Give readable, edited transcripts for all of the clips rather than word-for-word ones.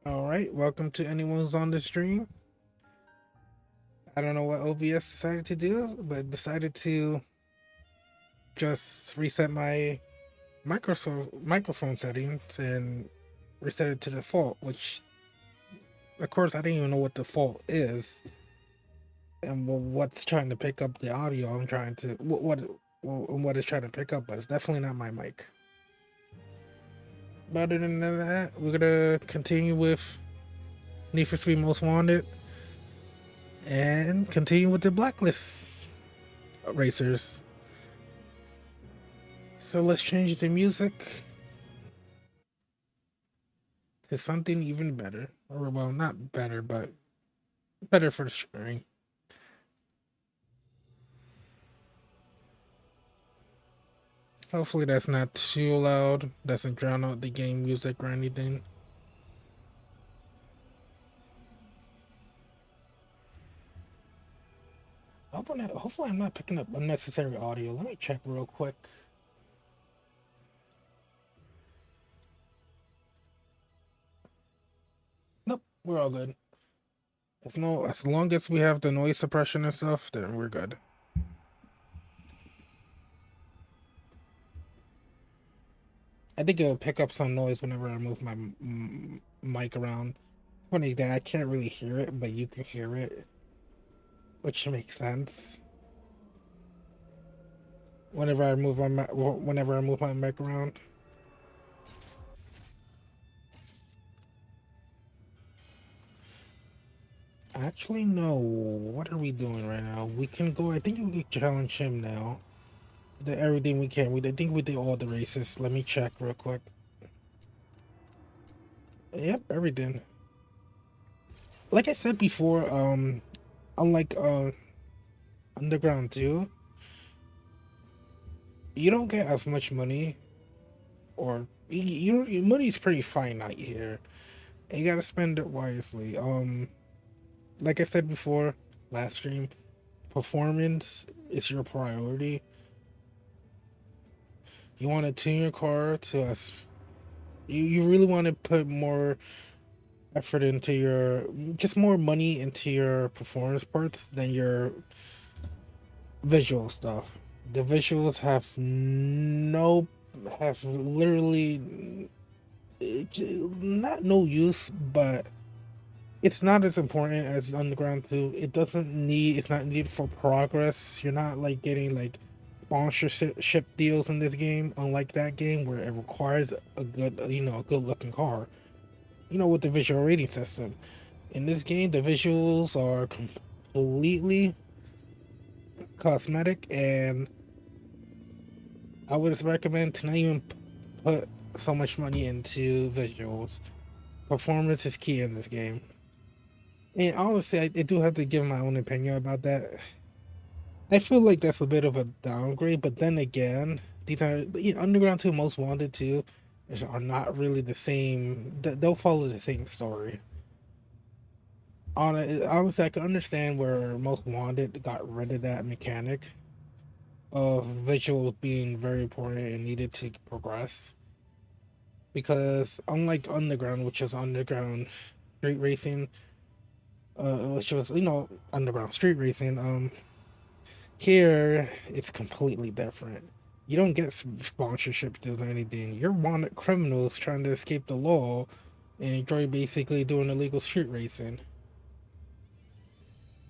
All right, welcome to anyone who's on the stream. I don't know what OBS decided to do, but decided to just reset my microphone settings and reset it to default, which of course I didn't even know what default is and what's trying to pick up the audio. I'm trying to what it's trying to pick up, but it's definitely not my mic. But other than that, we're gonna continue with Need for Speed Most Wanted and continue with the Blacklist racers. So let's change the music to something even better. Or, well, not better, but better for the streaming. Hopefully that's not too loud. Doesn't drown out the game music or anything. Hopefully I'm not picking up unnecessary audio. Let me check real quick. Nope, we're all good. As long as we have the noise suppression and stuff, then we're good. I think it'll pick up some noise whenever I move my mic around. It's funny that I can't really hear it, but you can hear it, which makes sense. Whenever I move my mic around. Actually, no. What are we doing right now? We can go. I think we can challenge him now. Everything we can. I think we did all the races. Let me check real quick. Yep, everything. Like I said before, unlike Underground 2, you don't get as much money, or your money's pretty finite here. And you gotta spend it wisely. Like I said before, last stream, performance is your priority. You want to tune your car to us. You really want to put more effort into just more money into your performance parts than your visual stuff. The visuals have literally not no use, but it's not as important as Underground 2. It's not needed for progress. You're not like getting like sponsorship deals in this game, unlike that game where it requires a good looking car. With the visual rating system. In this game, the visuals are completely cosmetic, and I would recommend to not even put so much money into visuals. Performance is key in this game. And honestly, I do have to give my own opinion about that. I feel like that's a bit of a downgrade, but then again, these are Underground 2, Most Wanted 2 are not really the same. They'll follow the same story. Honestly, I can understand where Most Wanted got rid of that mechanic of visuals being very important and needed to progress. Because unlike Underground, which is underground street racing, which was underground street racing, here it's completely different. You don't get sponsorship deals or anything. You're wanted criminals trying to escape the law and enjoy basically doing illegal street racing.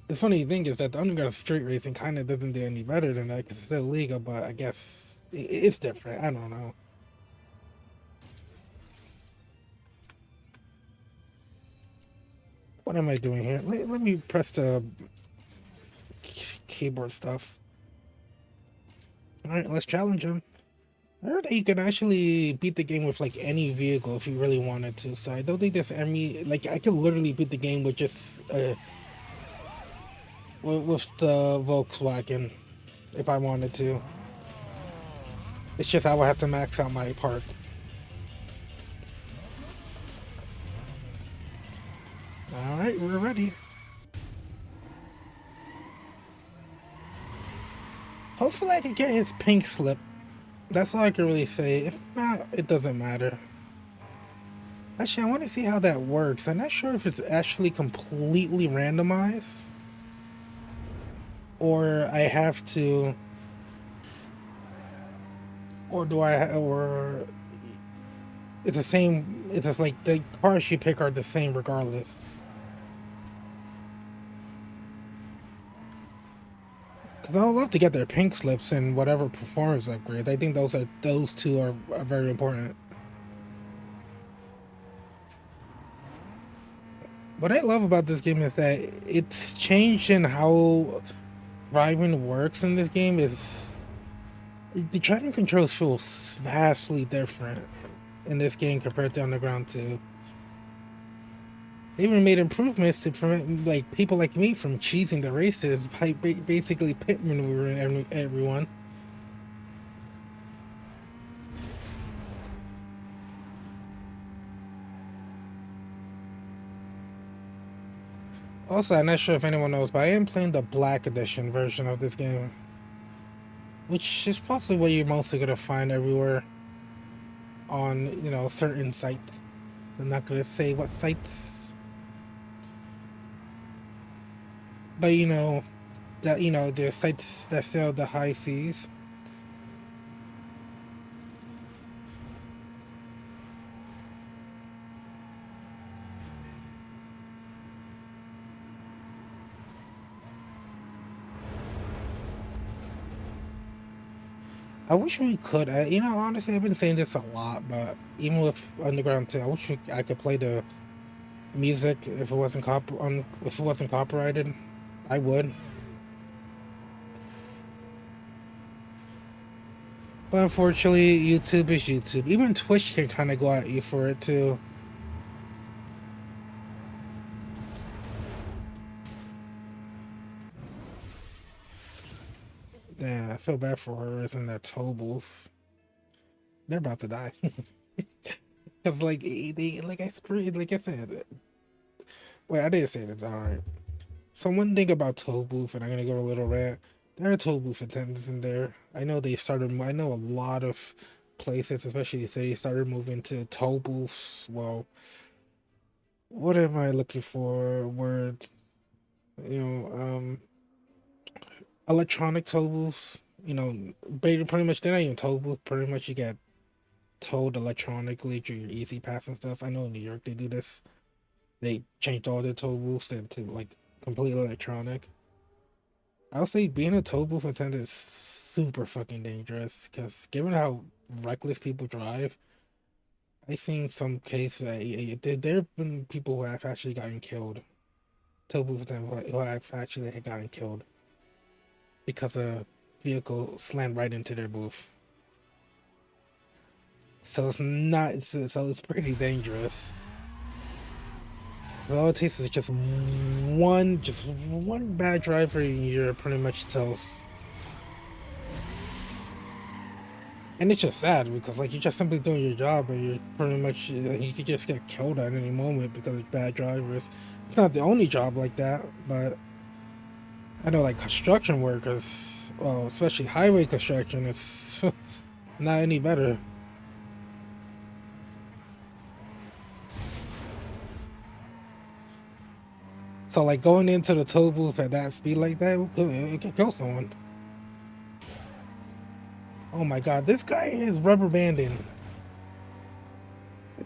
The funny thing is that the underground street racing kind of doesn't do any better than that because it's illegal, but I guess it's different. I don't know. What am I doing here? Let me press the keyboard stuff. Alright, let's challenge him. I heard that you can actually beat the game with like any vehicle if you really wanted to. So I don't think there's any I could literally beat the game with just with the Volkswagen if I wanted to. It's just I would have to max out my parts. Alright, we're ready. Hopefully I can get his pink slip. That's all I can really say. If not, it doesn't matter. Actually, I want to see how that works. I'm not sure if it's actually completely randomized, or I have to, or do I, or it's the same. It's just like the cars you pick are the same regardless. Because I would love to get their pink slips and whatever performance upgrade. I think those two are very important. What I love about this game is that it's changed in how driving works in this game. Is the driving controls feel vastly different in this game compared to Underground 2. They even made improvements to prevent like people like me from cheesing the races by basically pit maneuvering everyone. Also, I'm not sure if anyone knows, but I am playing the Black Edition version of this game, which is possibly what you're mostly gonna find everywhere on, certain sites. I'm not gonna say what sites, but that there's sites that sell the high seas. I wish we could. Honestly, I've been saying this a lot, but even with Underground 2, I wish I could play the music if it wasn't if it wasn't copyrighted. I would. But unfortunately, YouTube is YouTube. Even Twitch can kind of go at you for it too. Yeah, I feel bad for her in that toll booth. They're about to die. Cause like I said, wait, I didn't say that. All right. So one thing about toll booth, and I'm gonna go a little rant. There are toll booth attendants in there. I know they started. I know a lot of places, especially cities, started moving to toll booths. Well, what am I looking for? Words. You know, electronic toll booths. Pretty much they're not even toll booth. Pretty much you get towed electronically through your Easy Pass and stuff. I know in New York they do this. They changed all their toll booths into like completely electronic. I'll say being a toll booth attendant is super fucking dangerous because given how reckless people drive, I've seen some cases. There have been people who have actually gotten killed. Toll booth attendants who have actually gotten killed because a vehicle slammed right into their booth. So it's not. So it's pretty dangerous. All it takes is just one bad driver, and you're pretty much toast. And it's just sad because like you're just simply doing your job, and you're pretty much you could just get killed at any moment because of bad drivers. It's not the only job like that, but I know like construction workers, well, especially highway construction, is not any better. So like going into the toll booth at that speed like that, it could kill someone. Oh my god, this guy is rubber banding.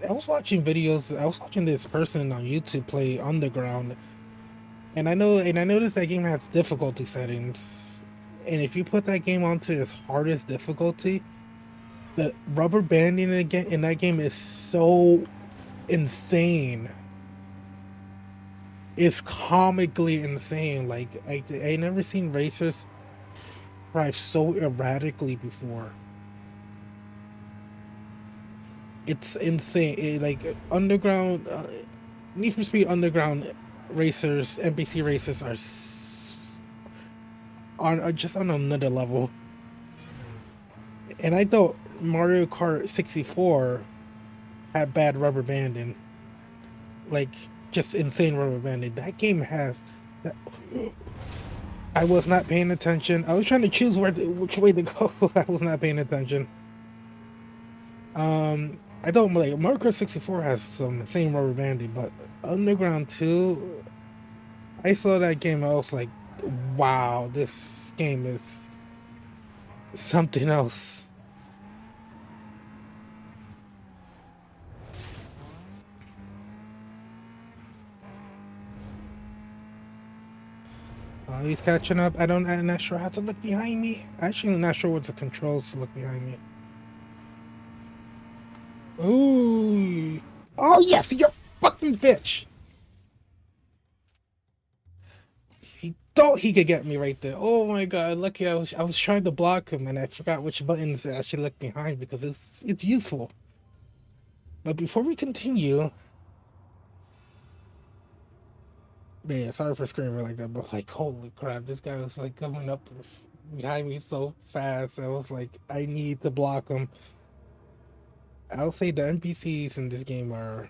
I was watching videos. I was watching this person on YouTube play Underground, and I noticed that game has difficulty settings. And if you put that game onto its hardest difficulty, the rubber banding again in that game is so insane. It's comically insane. Like I never seen racers drive so erratically before. It's insane. Like Underground, Need for Speed Underground racers, NPC racers are just on another level. And I thought Mario Kart 64 had bad rubber banding, like just insane rubber banding. That game has that. I was not paying attention. I was trying to choose which way to go. I was not paying attention. I don't like Mario Kart 64 has some insane rubber banding, but Underground 2, I saw that game. I was like, wow, this game is something else. He's catching up. I'm not sure how to look behind me. Actually, I'm not sure what's the controls to look behind me. Ooh. Oh, yes, you fucking bitch. He thought he could get me right there. Oh my god, lucky I was trying to block him and I forgot which buttons to actually look behind because it's useful. But before we continue, man, sorry for screaming like that, but like holy crap, this guy was like coming up behind me so fast. I was like, I need to block him. I'll say the NPCs in this game are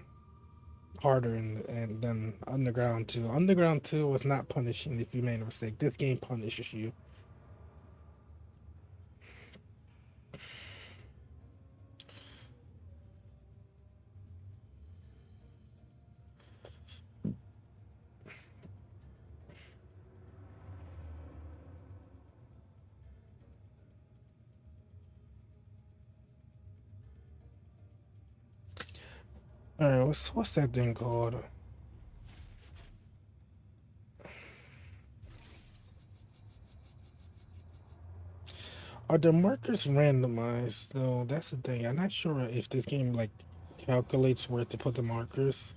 harder and than Underground 2. Underground 2 was not punishing if you made a mistake. This game punishes you. Alright, what's that thing called? Are the markers randomized? No, that's the thing. I'm not sure if this game like calculates where to put the markers.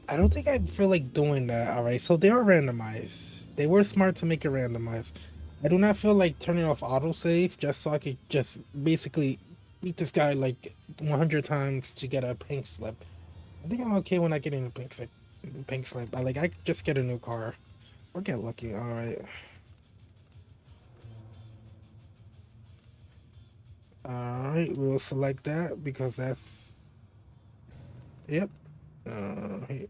I don't think I feel like doing that. Alright, so they are randomized. They were smart to make it randomized. I do not feel like turning off autosave just so I could just basically beat this guy like 100 times to get a pink slip. I think I'm okay when I get in a pink slip. Pink slip. I just get a new car or get lucky. All right. All right. We'll select that because that's. Yep. Right.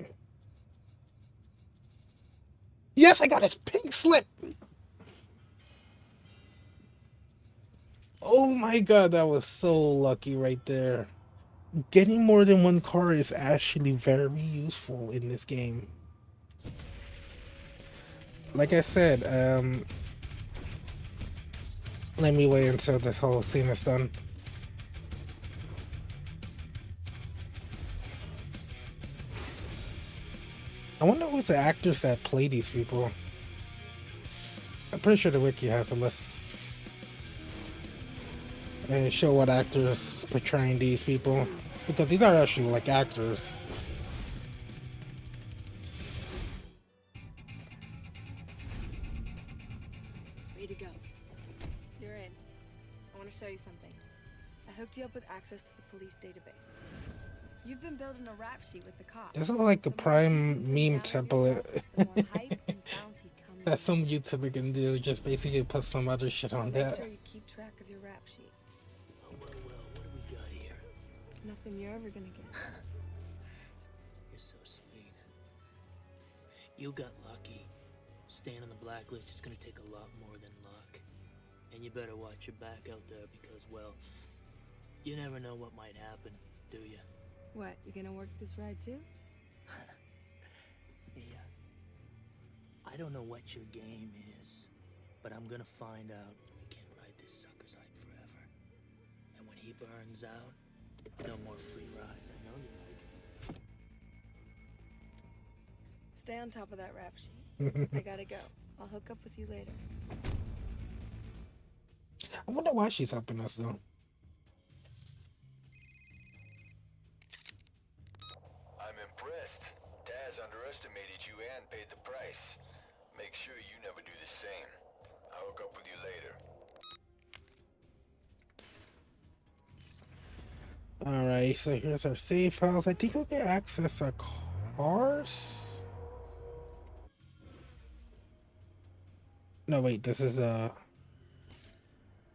Yes, I got his pink slip. Oh my god, that was so lucky right there. Getting more than one car is actually very useful in this game. Like I said, let me wait until this whole scene is done. I wonder who's the actors that play these people. I'm pretty sure the wiki has a list and show what actors portraying these people because these are actually like actors. Ready to go. You're in. I want to show you something. I hooked you up with access to the police database. You've been building a rap sheet with the cops. This is like a prime meme template that some YouTuber can do. Just basically put some other shit on that. Make sure you keep track of your rap sheet. Well, what do we got here? Nothing you're ever gonna get. You're so sweet. You got lucky. Staying on the blacklist is gonna take a lot more than luck. And you better watch your back out there because, well, you never know what might happen, do you? What, you gonna work this ride too? Yeah. I don't know what your game is, but I'm gonna find out. We can't ride this sucker's hype forever. And when he burns out, no more free rides. I know you like it. Stay on top of that rap sheet. I gotta go. I'll hook up with you later. I wonder why she's helping us though. I'm impressed. Taz underestimated you and paid the price. Make sure you never do the same. I'll hook up with you later. Alright, so here's our save files. I think we can access our cars. No, wait, this is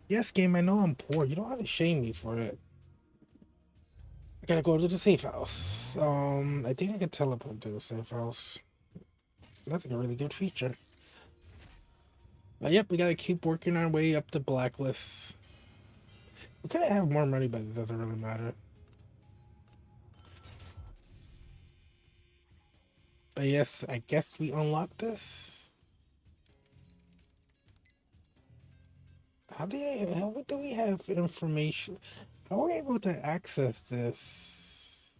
yes, game, I know I'm poor. You don't have to shame me for it. I gotta go to the safe house. I think I can teleport to the safe house. That's like a really good feature. But yep, we gotta keep working our way up the blacklist. We could have more money, but it doesn't really matter. But yes, I guess we unlocked this. What do we have information? How are we able to access this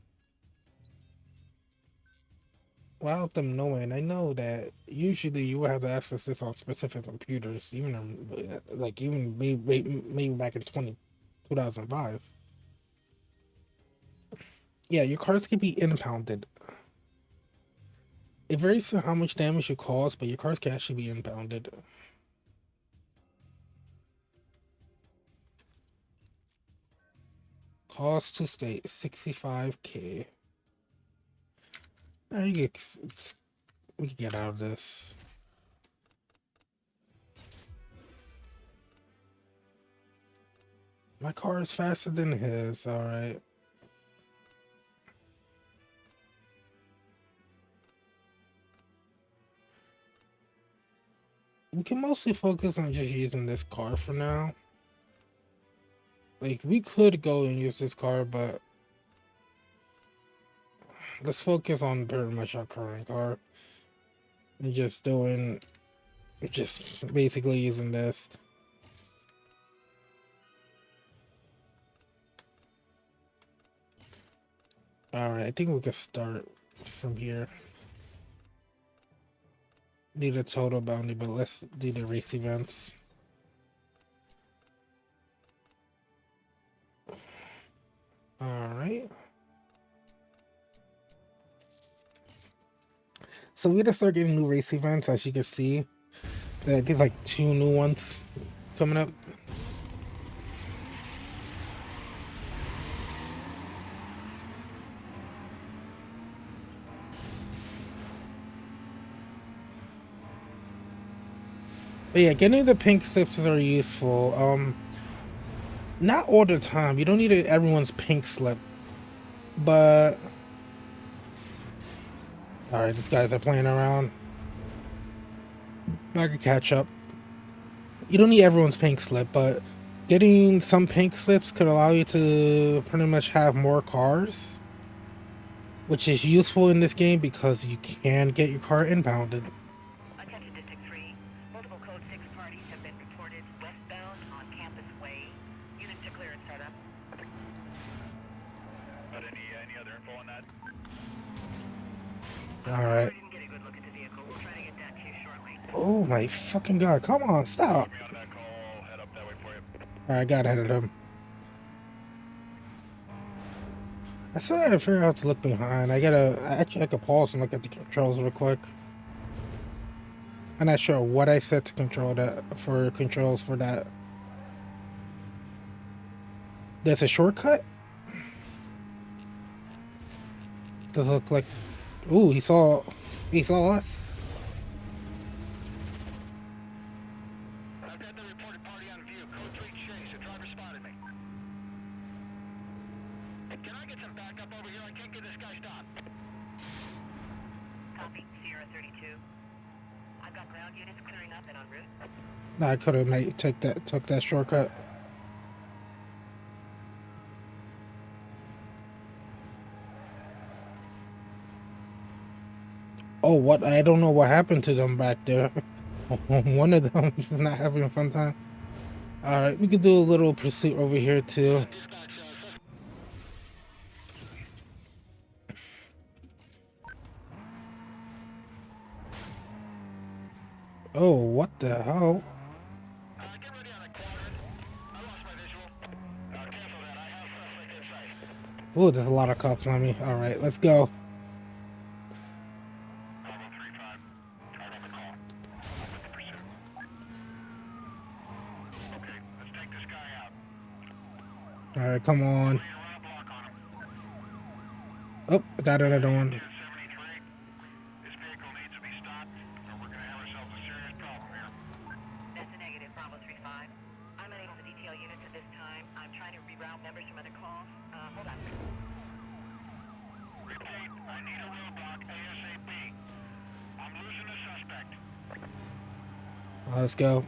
without them knowing? I know that usually you will have to access this on specific computers, even like even maybe back in 2005. Yeah, your cars can be impounded. It varies on how much damage you cause, but your cars can actually be impounded. Cost to state 65K. We can get out of this. My car is faster than his, alright. We can mostly focus on just using this car for now. Like, we could go and use this car, but let's focus on pretty much our current car. And just basically using this. Alright, I think we can start from here. Need a total bounty, but let's do the race events. Alright. So we're gonna start getting new race events, as you can see. I think like 2 new ones coming up. But yeah, getting the pink slips are useful. Not all the time. You don't need everyone's pink slip, but all right, these guys are playing around. I can catch up. You don't need everyone's pink slip, but getting some pink slips could allow you to pretty much have more cars, which is useful in this game because you can get your car impounded. Attention District 3. Multiple Code 6 parties have been reported westbound on Campus Way. Units to clear and set up. Got any other info on that? All right. We didn't get a good look at the vehicle. We'll try to get that to you shortly. Oh my fucking god! Come on, stop! Me on that call. I'll head up that way for you. All right, I got ahead of them. I still gotta figure out how to look behind. I could pause and look at the controls real quick. I'm not sure what I set to control that for controls for that. There's a shortcut? Does it look like? Ooh, he saw us. I've got the reported party on view. Code 3 chase. The driver spotted me. Can I get some backup over here? I can't get this guy stopped. Copy. Sierra 32. I've got ground units clearing up and en route. Nah, I could have took that shortcut. Oh, what? I don't know what happened to them back there. One of them is not having a fun time. All right, we could do a little pursuit over here too. Oh, what the hell? Get ready on a quadrant. I lost my visual. Cancel that. I have suspect in sight. Oh, there's a lot of cops on me. All right, let's go. Bravo 3-5. Start on the call. With the pursuit. Okay, let's take this guy out. All right, come on. Run a block on him. Oh, I got another one. 1073. This vehicle needs to be stopped, or we're gonna have ourselves a serious problem here. That's a negative. Bravo 35. I'm unable to detail units at this time. I'm trying to reroute members from other calls. Hold on. Repeat, I need a roadblock ASAP. I'm losing the suspect. Let's go.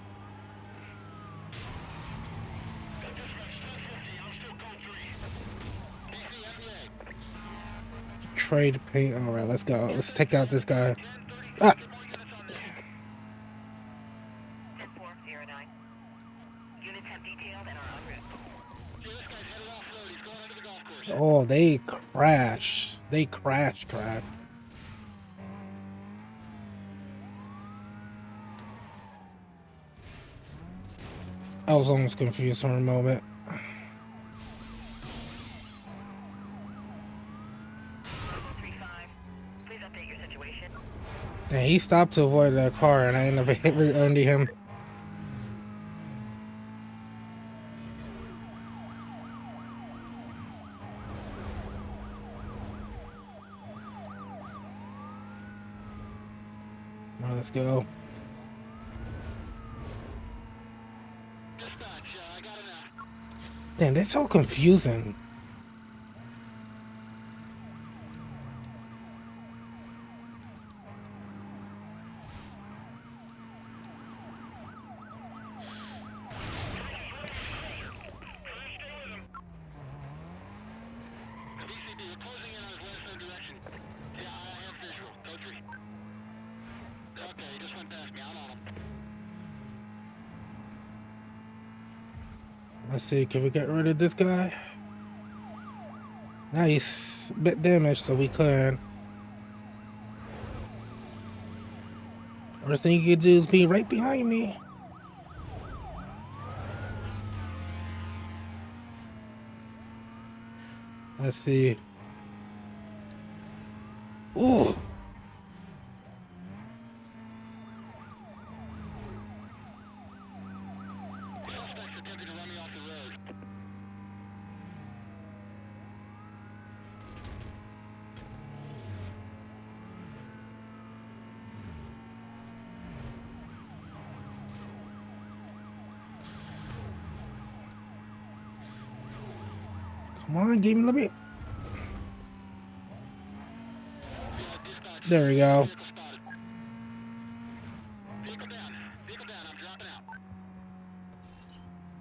Got dispatch 1050, I'm still code 3. DC, Trade paint. All right, let's go. Let's take out this guy. Ah. 10409. Units have detailed and are en route. This guy's headed offload. He's going under the golf course. Oh, they crash. They crash. I was almost confused for a moment. 35. Please update your situation. And he stopped to avoid that car, and I ended up under him. All right, let's go. Dispatch, I got him now. Damn, that's so confusing. DCD, we're closing in on his western direction. Yeah, I have visual. Code 3. Okay, he just went past me. I'm on him. Let's see, can we get rid of this guy? Now he's a bit damaged, so we could. Worst thing you could do is be right behind me. Let's see. Ooh. Suspect's attempting to run me off the road. Come on, give me a little bit. Dispatch. There we go. Vehicle spotted. Vehicle down. Vehicle down. I'm dropping out.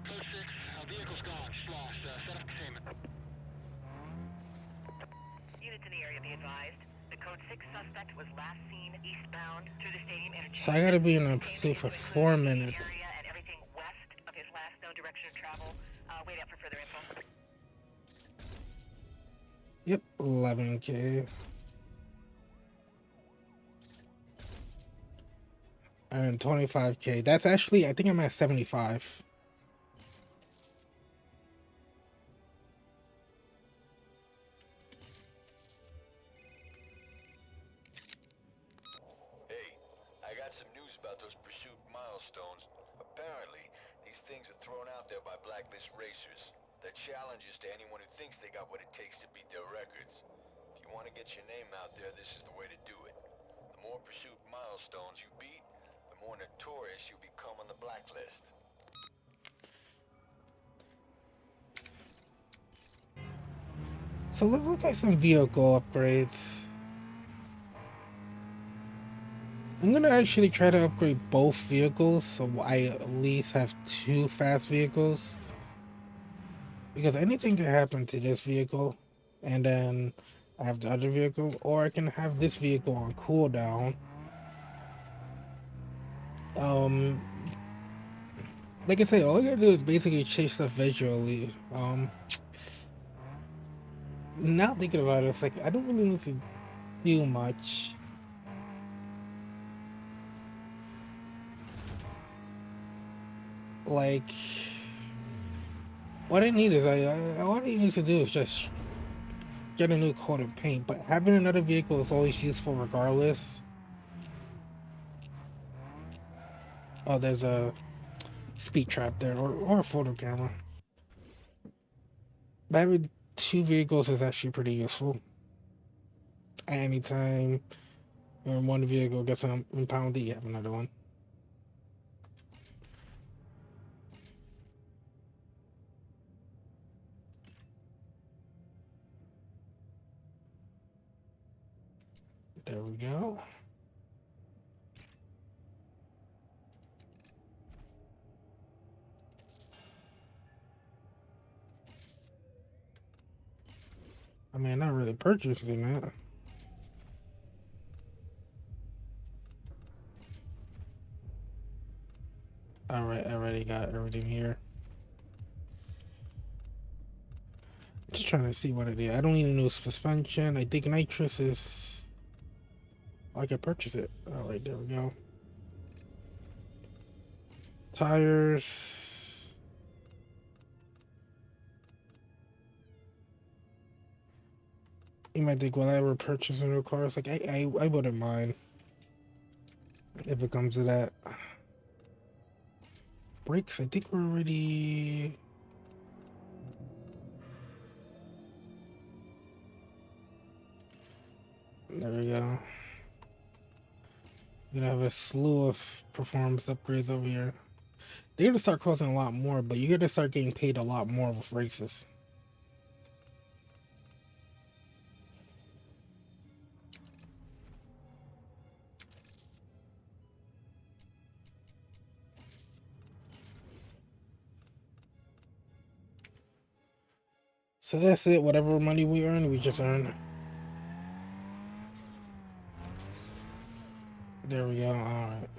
Code 6. Vehicle's gone. Lost. Set up containment. Units in the area be advised. The code 6 suspect was last seen eastbound through the stadium interchange. So I gotta be in a pursuit for 4 minutes. Area and everything west of his last known direction of travel. Wait up for further info. Yep, 11K. And 25K. That's actually, I think I'm at 75. Hey, I got some news about those pursuit milestones. Apparently, these things are thrown out there by blacklist racers. They're challenges to anyone who thinks they got what it takes to beat their records. If you want to get your name out there, this is the way to do it. The more pursuit milestones you beat, the more notorious you become on the blacklist. So look at some vehicle upgrades. I'm gonna actually try to upgrade both vehicles so I at least have 2 fast vehicles. Because anything can happen to this vehicle, and then I have the other vehicle, or I can have this vehicle on cooldown. Like I say, all you gotta do is basically chase stuff visually. Now thinking about it, it's like I don't really need to do much. Like, what I need is all I need to do is just get a new coat of paint. But having another vehicle is always useful regardless. Oh, there's a speed trap there, or a photo camera. But having 2 vehicles is actually pretty useful. Anytime one vehicle gets impounded, you have another one. There we go. I mean, not really purchasing it. Alright, I already got everything here. Just trying to see what it is. I don't need a new suspension. I think nitrous is... I can purchase it. Alright, there we go. Tires. You might think, will I ever purchase a new car? It's like, I wouldn't mind if it comes to that. Brakes, I think we're already... There we go. We're gonna have a slew of performance upgrades over here. They're gonna start costing a lot more, but you're gonna start getting paid a lot more with races. So that's it. Whatever money we earn, we just earn. There we go. Alright.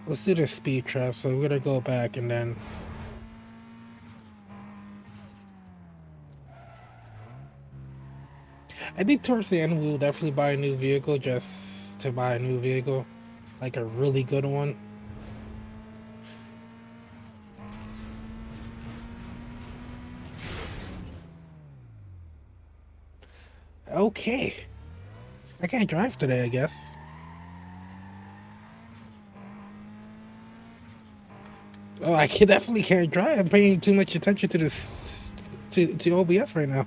Let's do the speed trap. So we're gonna go back and then... I think towards the end we'll definitely buy a new vehicle just to buy a new vehicle. Like a really good one. Okay. I can't drive today, I guess. Oh, I definitely can't drive. I'm paying too much attention to this to OBS right now.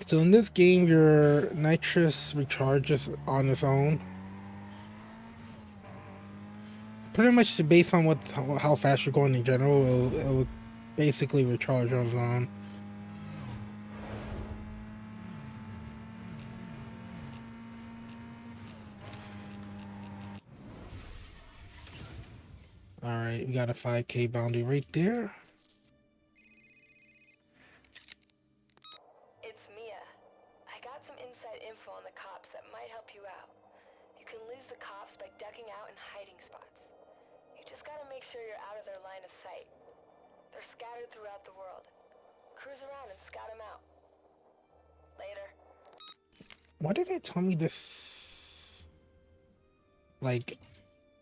So in this game, your nitrous recharges on its own. Pretty much based on how fast you're going in general, it will basically recharge on its own. Alright, we got a 5K bounty right there. It's Mia. I got some inside info on the cops that might help you out. You can lose the cops by ducking out in hiding spots. You just gotta make sure you're out of their line of sight. They're scattered throughout the world. Cruise around and scout them out. Later. Why did they tell me this? Like,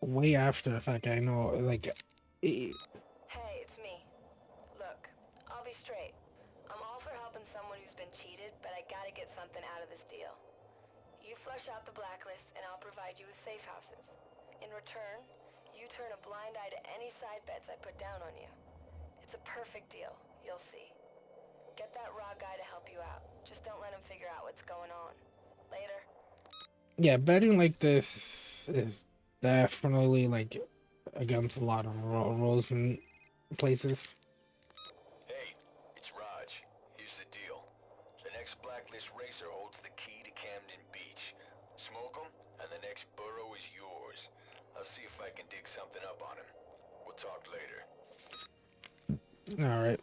way after the fact, I know, like... Hey, it's me. Look, I'll be straight. I'm all for helping someone who's been cheated, but I gotta get something out of this deal. You flush out the blacklist, and I'll provide you with safe houses. In return, you turn a blind eye to any side bets I put down on you. It's a perfect deal, you'll see. Get that raw guy to help you out. Just don't let him figure out what's going on. Later. Yeah, betting like this is definitely, like, against a lot of rules and places. Hey, it's Raj. Here's the deal. The next Blacklist racer holds the key to Camden Beach. Smoke him, and the next borough is yours. I'll see if I can dig something up on him. We'll talk later. Alright.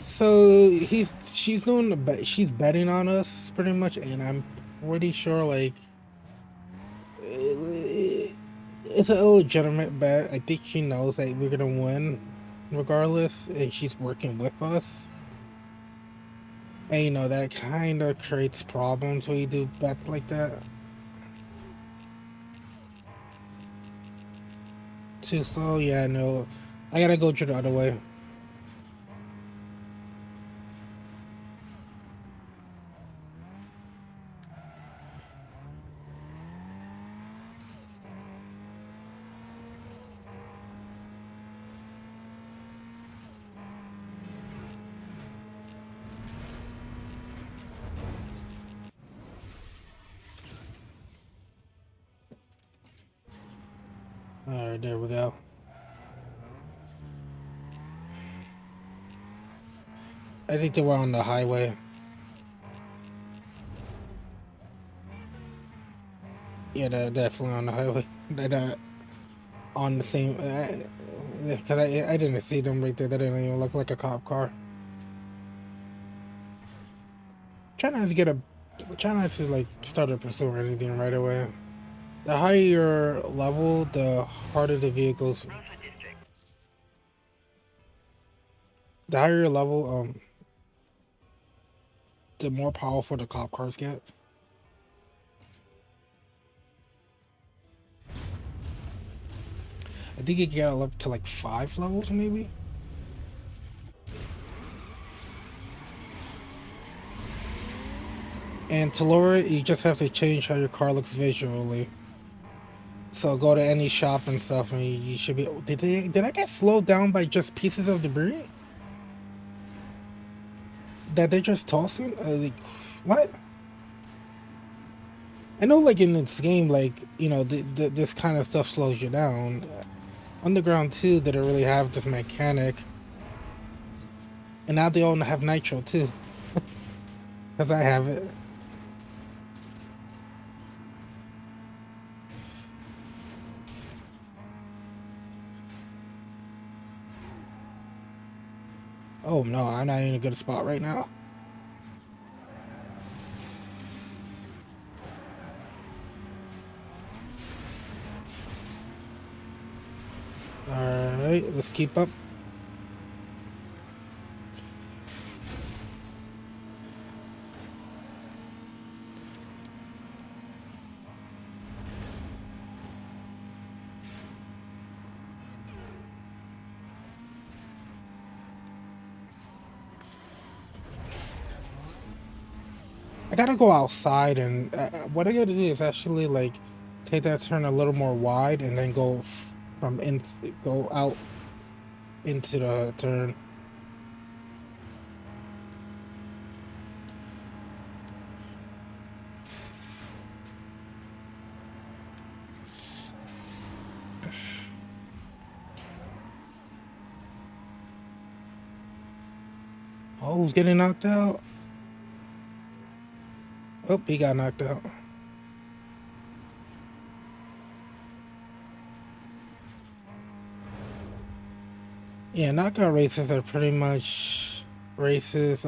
So she's doing she's betting on us pretty much, and I'm pretty sure like it's an illegitimate bet. I think she knows that we're gonna win regardless, and she's working with us. And you know that kind of creates problems when you do bets like that. Too slow? Yeah, no. I gotta go to the other way. Alright, there we go. I think they were on the highway. Yeah, they're definitely on the highway. They're not on the same. Because I didn't see them right there. That didn't even look like a cop car. Try not to get a. Try not to like start a pursuit or anything right away. The higher your level, the harder the vehicles. Rosewood District. The higher your level, the more powerful the cop cars get. I think you can get up to like 5 levels, maybe. And to lower it, you just have to change how your car looks visually. So go to any shop and stuff, and you should be. Did I get slowed down by just pieces of debris that they're just tossing? Like, what? I know, like in this game, like you know, this kind of stuff slows you down. Underground 2 didn't really have this mechanic, and now they all have nitro too, because I have it. Oh no, I'm not in a good spot right now. Alright, let's keep up. I gotta go outside, and what I gotta do is actually like take that turn a little more wide, and then go out into the turn. Oh, who's getting knocked out? Oh, he got knocked out. Yeah, knockout races are pretty much races.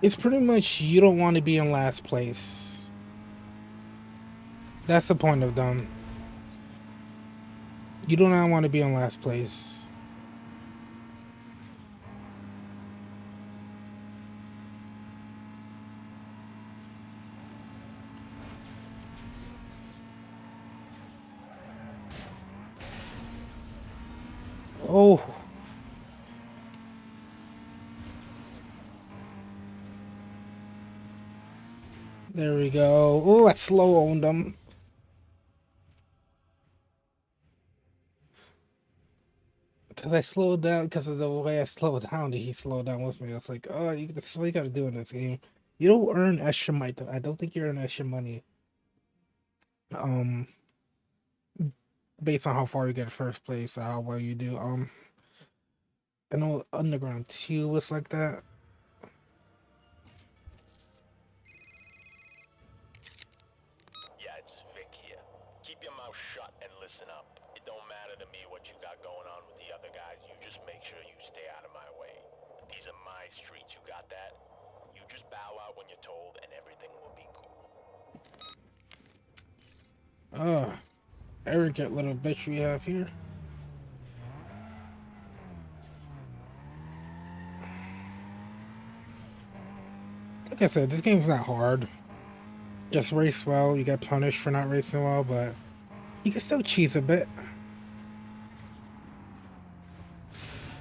It's pretty much you don't want to be in last place. That's the point of them. You do not want to be in last place. Oh. There we go. Oh, I slow owned him. Because I slowed down, because of the way I slowed down, he slowed down with me. I was like, oh, this is what you gotta do in this game. You don't earn extra money. I don't think you earn extra money. Um, Based on how far you get first place, how well you do. I know Underground 2 was like that. Yeah, it's Vic here. Keep your mouth shut and listen up. It don't matter to me what you got going on with the other guys. You just make sure you stay out of my way. These are my streets, you got that? You just bow out when you're told and everything will be cool. Eric, that little bitch we have here. Like I said, this game's not hard. Just race well. You get punished for not racing well, but you can still cheese a bit.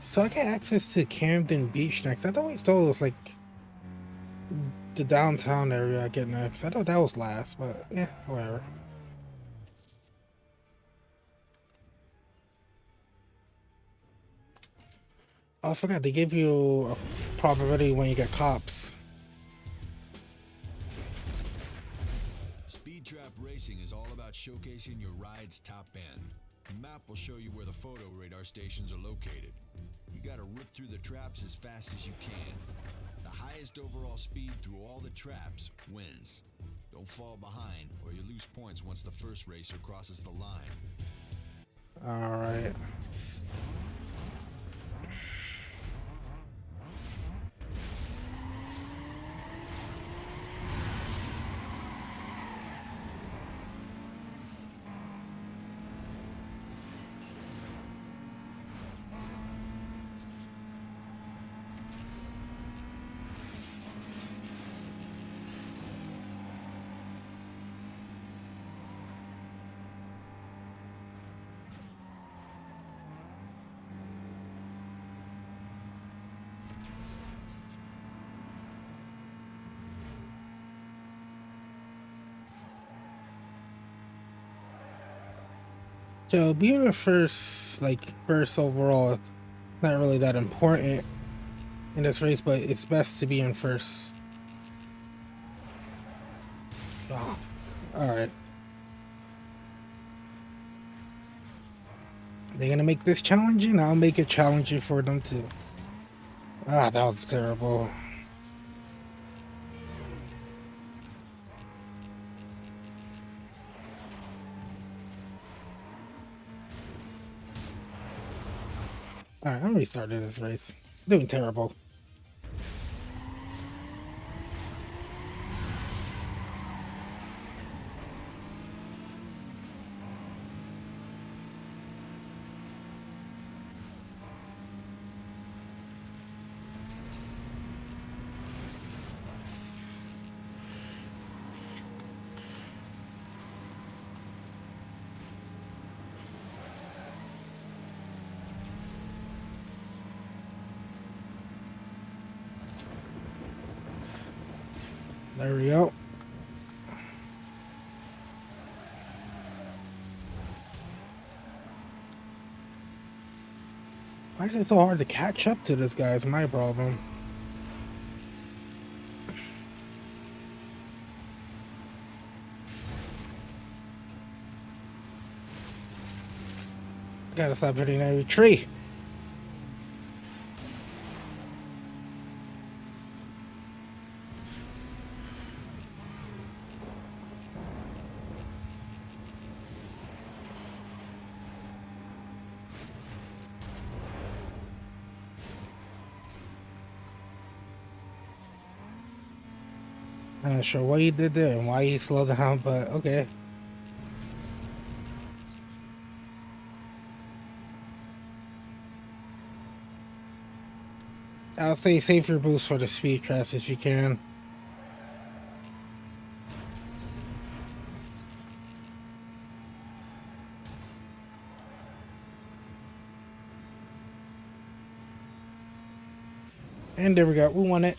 So I get access to Camden Beach next. I always thought it was like the downtown area I get next. I thought that was last, but yeah, whatever. Oh, I forgot they give you a probability when you get cops. Speed Trap Racing is all about showcasing your ride's top end. The map will show you where the photo radar stations are located. You gotta rip through the traps as fast as you can. The highest overall speed through all the traps wins. Don't fall behind, or you lose points once the first racer crosses the line. Alright. So being the first overall, not really that important in this race, but it's best to be in first. Oh, alright. They're gonna make this challenging? I'll make it challenging for them too. Ah, that was terrible. Alright, I'm restarting this race. Doing terrible. There we go. Why is it so hard to catch up to this guy? Is my problem. I gotta stop hitting every tree. I'm not sure what he did there and why he slowed down, but okay. I'll say save your boost for the speed traps if you can. And there we go. We won it.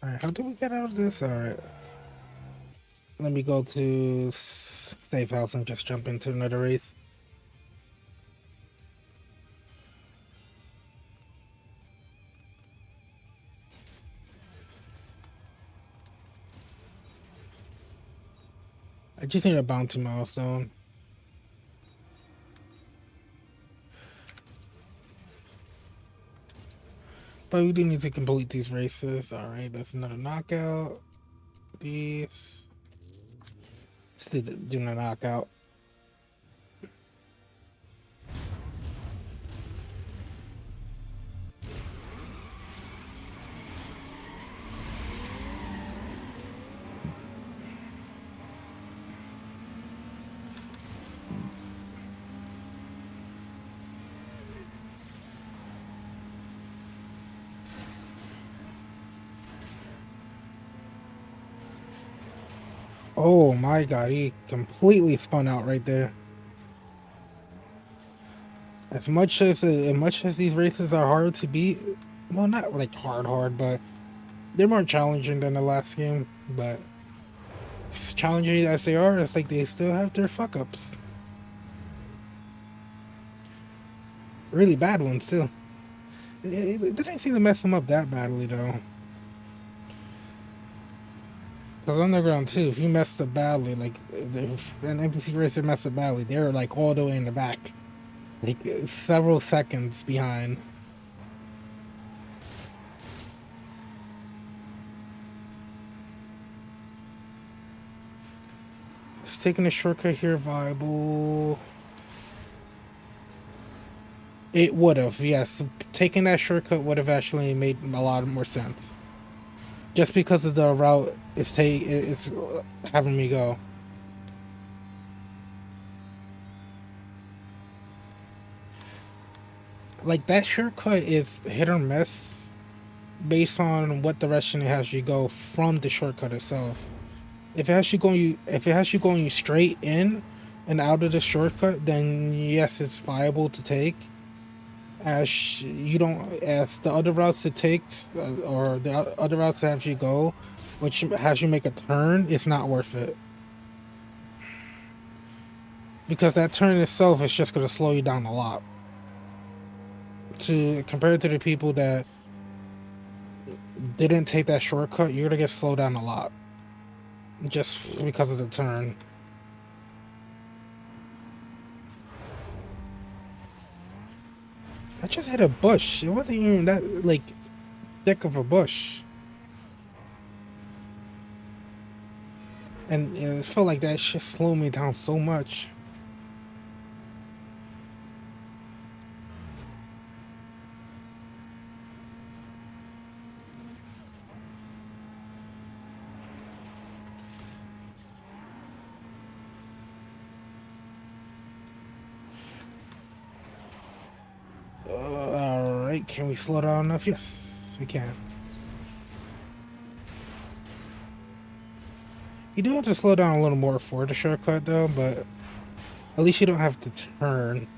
Alright, how do we get out of this? Alright. Let me go to safe house and just jump into another race. I just need a bounty milestone. But we do need to complete these races. Alright, that's another knockout. These. Still doing a knockout. Oh my god, he completely spun out right there. As much as these races are hard to beat, well, not like hard, but they're more challenging than the last game. But as challenging as they are, it's like they still have their fuck ups. really bad ones too. It didn't seem to mess them up that badly though. Because Underground too, if you messed up badly, like if an NPC racer messed up badly, they're like all the way in the back, like several seconds behind. Is taking a shortcut here viable? It would have, yes. Taking that shortcut would have actually made a lot more sense. Just because of the route it's having me go. Like that shortcut is hit or miss based on what direction it has you go from the shortcut itself. If it has you going straight in and out of the shortcut, then yes, it's viable to take. As you don't, as the other routes it takes, or the other routes that have you go, which has you make a turn, it's not worth it. Because that turn itself is just going to slow you down a lot. To compared to the people that didn't take that shortcut, you're going to get slowed down a lot. Just because of the turn. I just hit a bush. It wasn't even that, like, thick of a bush. And it felt like that shit slowed me down so much. Alright, can we slow down enough? Yes, we can. You do have to slow down a little more for the shortcut though, but at least you don't have to turn.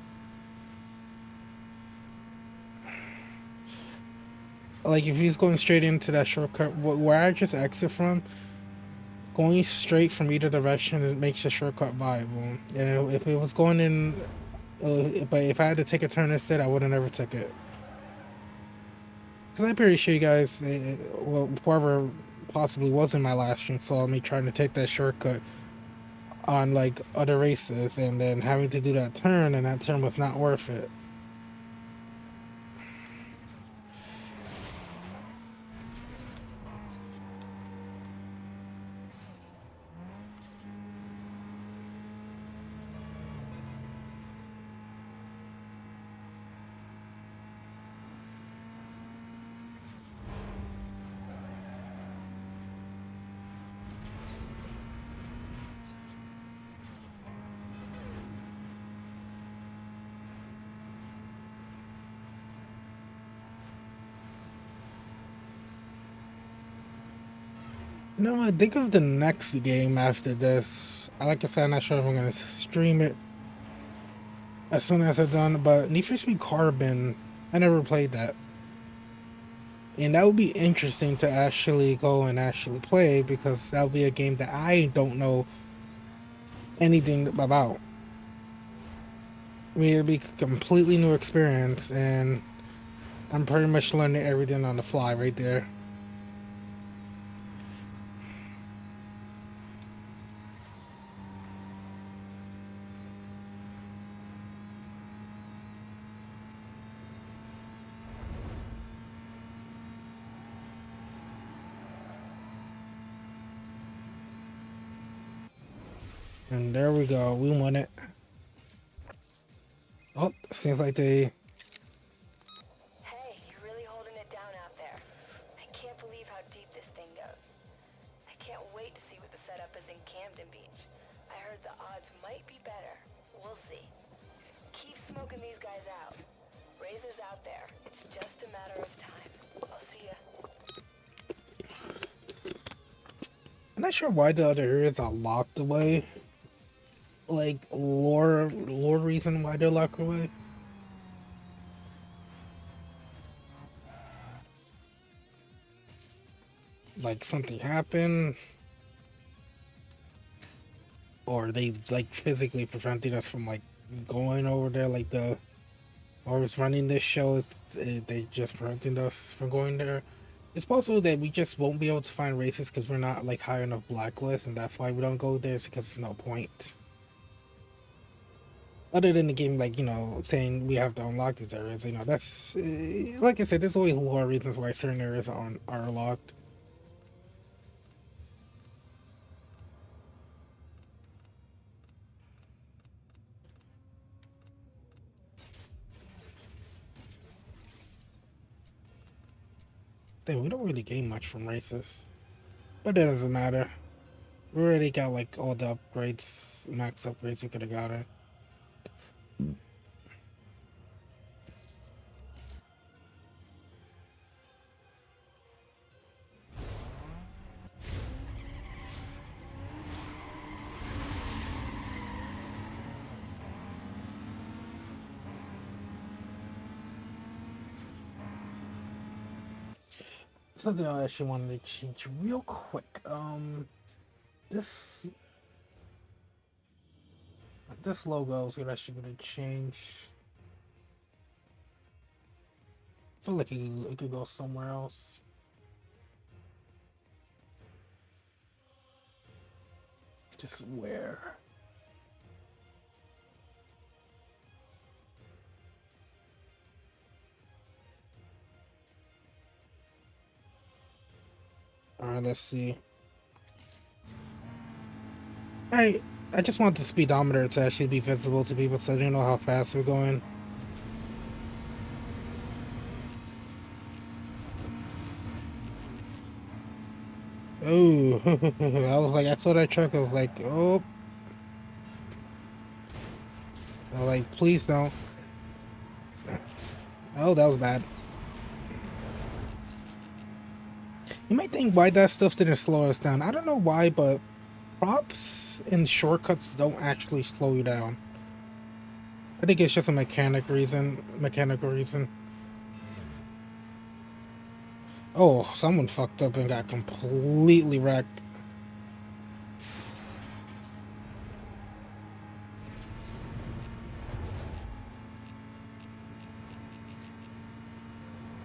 Like if he's going straight into that shortcut, where I just exit from, going straight from either direction, it makes the shortcut viable. And if it was going in, but if I had to take a turn instead, I would have never took it. Because I'm pretty sure you guys, well, whoever possibly was in my last stream saw me trying to take that shortcut on like other races, and then having to do that turn, and that turn was not worth it. No, I think of the next game after this. Like I said, I'm not sure if I'm gonna stream it as soon as I'm done. But Need for Speed Carbon, I never played that, and that would be interesting to actually go and actually play, because that would be a game that I don't know anything about. I mean, it'd be a completely new experience, and I'm pretty much learning everything on the fly right there. And there we go. We won it. Oh, seems like they... Hey, you're really holding it down out there. I can't believe how deep this thing goes. I can't wait to see what the setup is in Camden Beach. I heard the odds might be better. We'll see. Keep smoking these guys out. Razor's out there. It's just a matter of time. I'll see ya. I'm not sure why the other areas are locked away. Like, lore reason why they're locked away. Like, something happened. Or they, like, physically preventing us from, like, going over there, like the whoever's running this show, they just preventing us from going there. It's possible that we just won't be able to find races because we're not like high enough blacklist, and that's why we don't go there. It's because there's no point. Other than the game, like, saying we have to unlock these areas, that's like I said. There's always a lot of reasons why certain areas are locked. Then we don't really gain much from races, but it doesn't matter. We already got like all the upgrades, max upgrades we could have gotten. Something I actually wanted to change real quick. This this logo is actually gonna change. I feel like it could go somewhere else. Just where? Alright, let's see. Alright, I just want the speedometer to actually be visible to people so they know how fast we're going. Oh, I was like, I saw that truck, I was like, oh. I was like, please don't. Oh, that was bad. You might think why that stuff didn't slow us down. I don't know why, but props and shortcuts don't actually slow you down. I think it's just a mechanical reason. Oh, someone fucked up and got completely wrecked.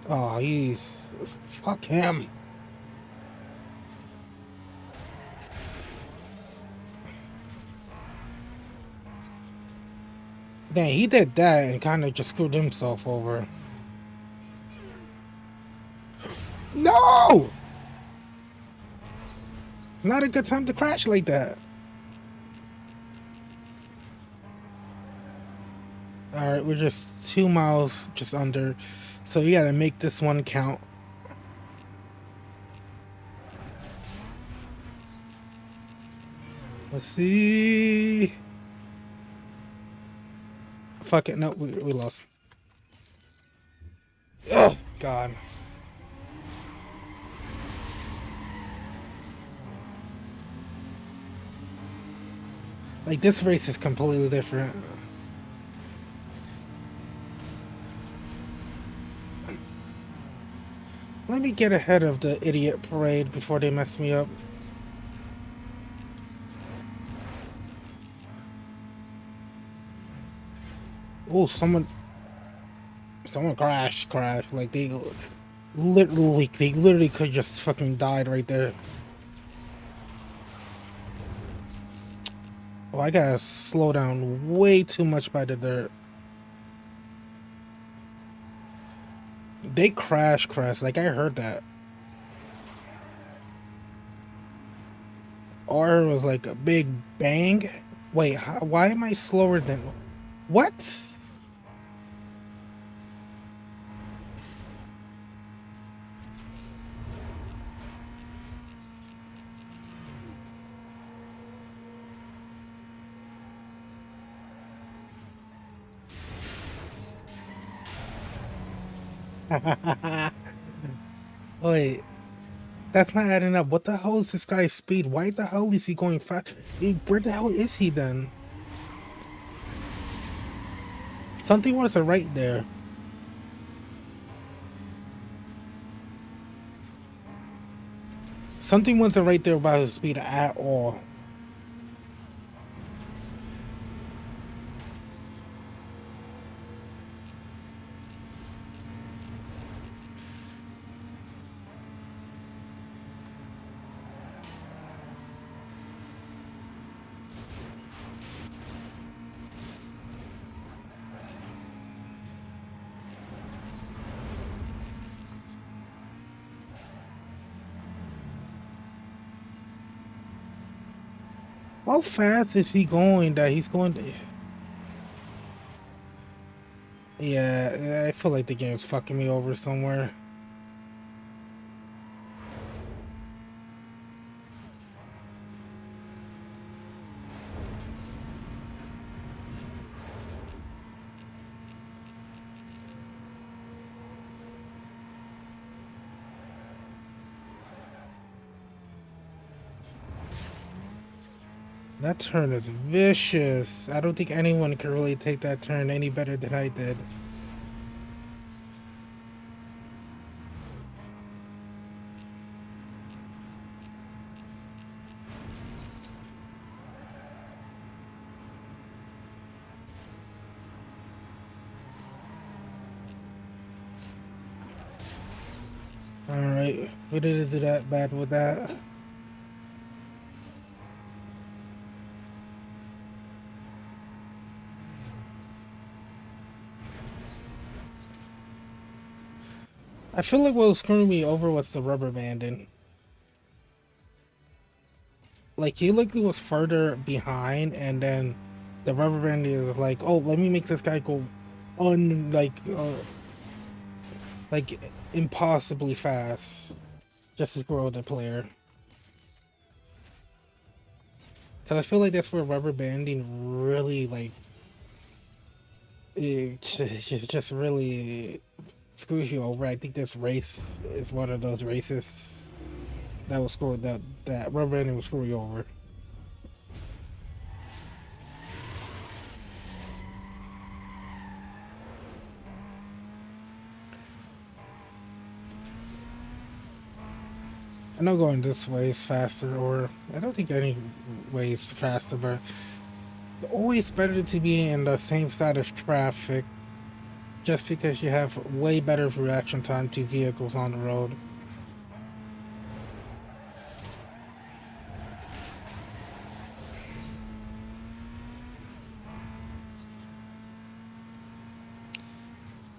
Oh, fuck him. Dang, he did that and kind of just screwed himself over. No! Not a good time to crash like that. Alright, we're just 2 miles just under. So you gotta make this one count. Let's see. Fuck it, no, we lost. Oh, God. Like, this race is completely different. Let me get ahead of the idiot parade before they mess me up. Oh, someone crashed. Like, they literally could just fucking died right there. Oh, I gotta slow down way too much by the dirt. They crash, like I heard that. Or it was like a big bang. Wait, why am I slower than... What? Wait, that's not adding up. What the hell is this guy's speed? Why the hell is he going fast? Where the hell is he then? Something wasn't right there. Something wasn't right there about his speed at all. How fast is he going that he's going to... Yeah, I feel like the game's fucking me over somewhere. That turn is vicious. I don't think anyone can really take that turn any better than I did. Alright, we didn't do that bad with that. I feel like what was screwing me over was the rubber banding. Like, he literally was further behind, and then the rubber banding is like, oh, let me make this guy go like impossibly fast just to screw with the player. Because I feel like that's where rubber banding really, like, it just really screws you over. I think this race is one of those races that will screw that rubber banding will screw you over. I know going this way is faster, or I don't think any way is faster, but always better to be in the same side of traffic just because you have way better reaction time to vehicles on the road.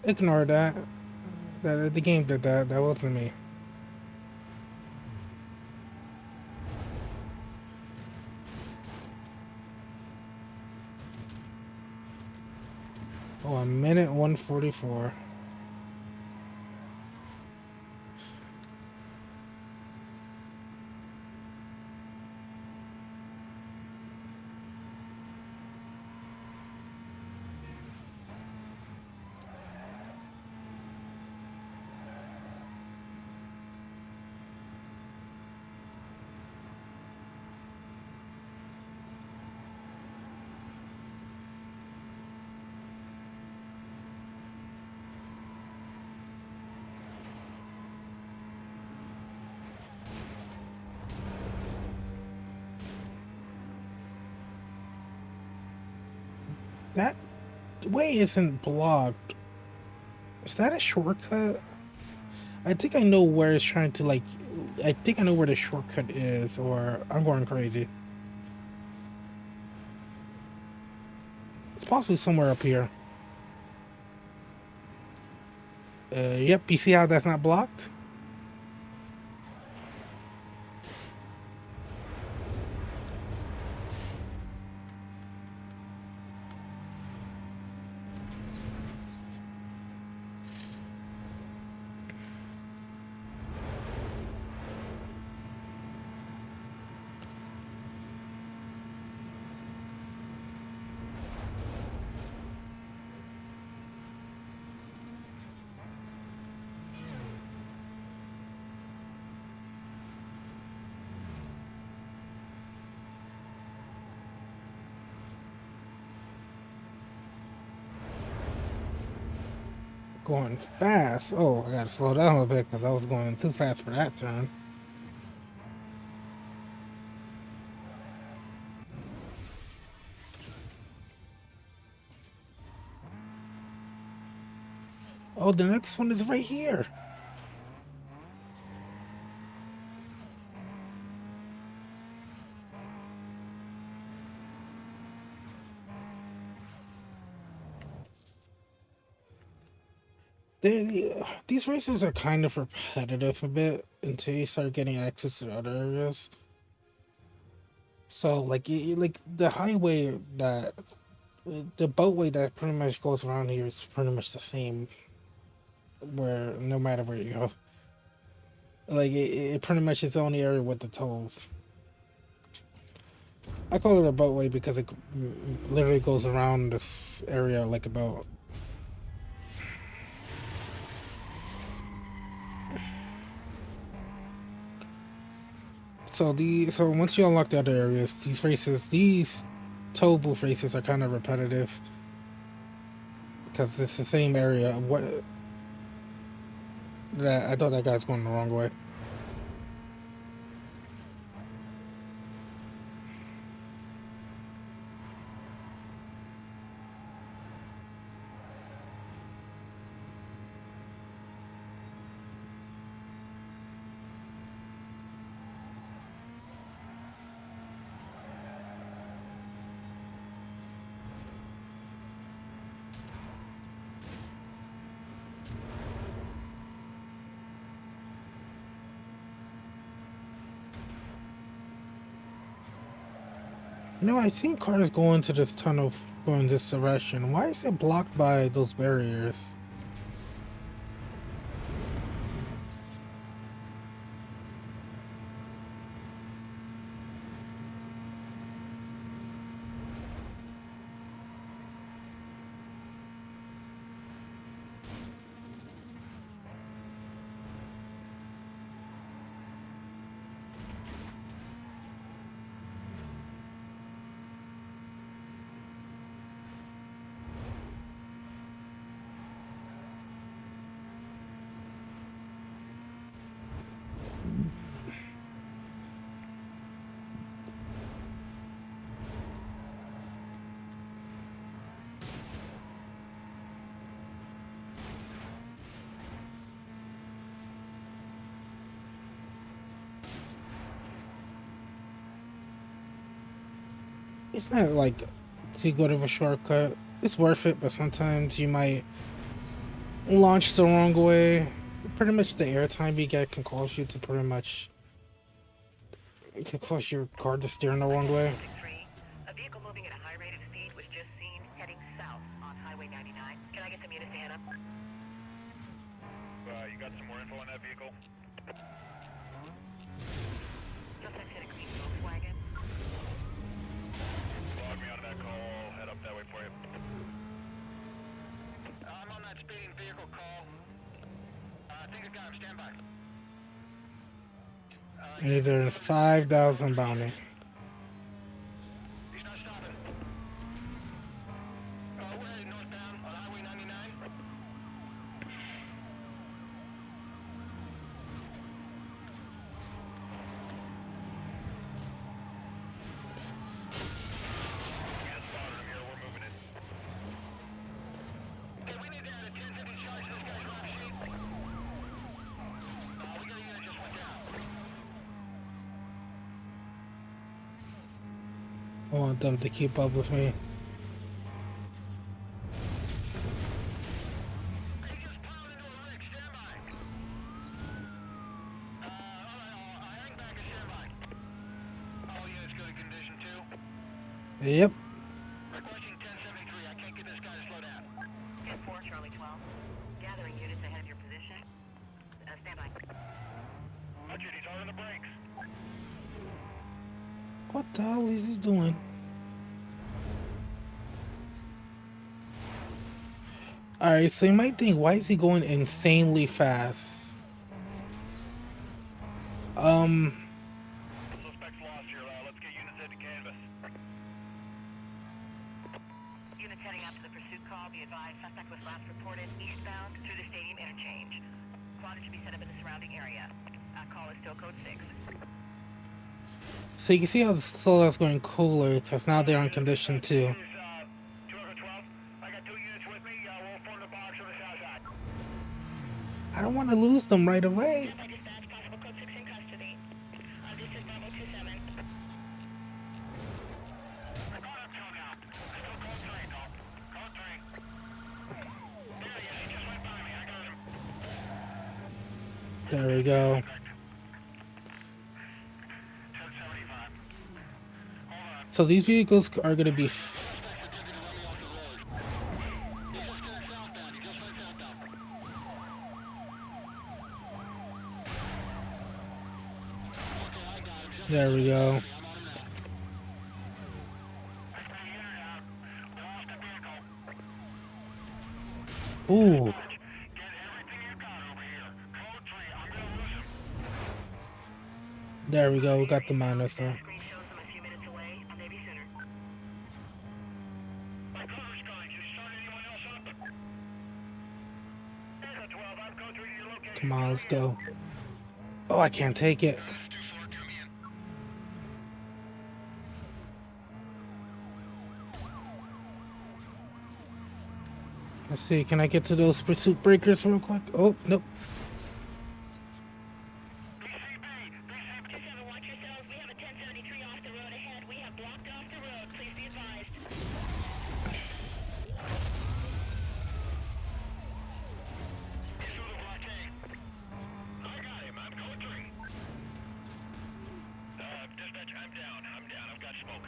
Ignore that. The game did that. That wasn't me. Oh, a minute 144. That way isn't blocked. Is that a shortcut? I think I know where it's trying to, like, I think I know where the shortcut is, or I'm going crazy. It's possibly somewhere up here. Yep, you see how that's not blocked? Going fast. Oh, I gotta slow down a bit because I was going too fast for that turn. Oh, the next one is right here. These races are kind of repetitive a bit until you start getting access to other areas. So like the highway that the boatway that pretty much goes around here is pretty much the same where no matter where you go. Like it pretty much is the only area with the tolls. I call it a boatway because it literally goes around this area like a boat. So once you unlock the other areas, these toll booth races are kind of repetitive because it's the same area. What that I thought that guy's going the wrong way. No, I seen cars going to this tunnel going this direction. Why is it blocked by those barriers? It's not like too good of a shortcut. It's worth it, but sometimes you might launch the wrong way. Pretty much the airtime you get can cause you to pretty much it can cause your car to steer in the wrong way. A vehicle moving at a high rate of speed was just seen heading south on Highway 99. Can I get some units to hand up? You got some more info on that vehicle? Suspect's in a green Volkswagen. Log me out of that call. I'll head up that way for you. I'm on that speeding vehicle call. I think I got him. Stand by. Either 5,000 bounty. He's not stopping. We're heading northbound on Highway 99. Yeah, spotted him here. We're moving it. Okay, we need to add a 1050 charge to this guy's rap sheet. We got a unit just went down. I want them to keep up with me. He just plowed into a rig. Stand by. I hang back and stand by. All units good in condition too. Yep. Requesting 1073. I can't get this guy to slow down. 10-4, Charlie 12. Gathering units ahead of your position. Stand by. Roger, he's on the brakes. What the hell is he doing? Alright, so you might think, why is he going insanely fast? Suspect's lost here. Let's get units head to canvas. Units heading out to the pursuit call. Be advised, suspect was last reported eastbound through the stadium interchange. Squad should be set up in the surrounding area. Call is still code 6. So you can see how the slowdown's going cooler because now they're on condition too. 212. I got 2 units with me. We'll form the box on the south side. I don't want to lose them right away. By dispatch, possible code 6 in custody. This is Bravo 27. We're going up till now. Still code 3, though. Code 3. There he is. He just went by me. I got him. There we go. 1075. So these vehicles are gonna be. There we go. Ooh. There we go. We got the minus now. Screen shows them a few minutes away. Maybe sooner. My cover's going. You start anyone else up? There's a 12. I'm going through to your location. Come on, let's go. Oh, I can't take it. That's too far. Come in. Let's see. Can I get to those pursuit breakers real quick? Oh, nope. Watch yourselves. We have a 1073 off the road ahead. We have blocked off the road. Please be advised. I got him. I'm going through. Dispatch, I'm down. I've got smoke.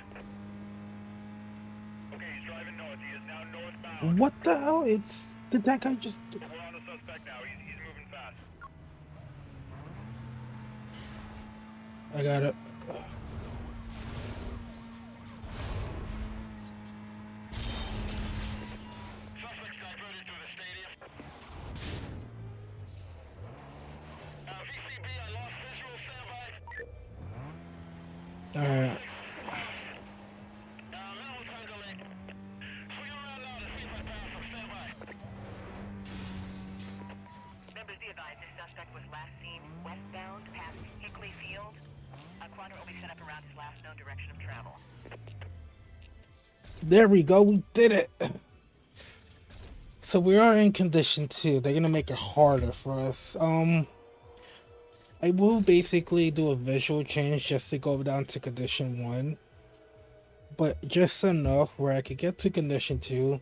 Okay, he's driving north. He is now northbound. What the hell? It's. Did that guy just. We're on the suspect now. He's moving fast. I got it. Suspect's diverted to the stadium. VCB, I lost visual. Stand by. Alright. Minimal time delay. Swing around now to see if I pass him. Stand by. Members, be advised. This suspect was last seen westbound past Hickley Field. A quadrant will be set up around his last known direction of travel. There we go. We did it. So we are in condition 2. They're gonna make it harder for us. I will basically do a visual change just to go down to condition 1, but just enough where I could get to condition 2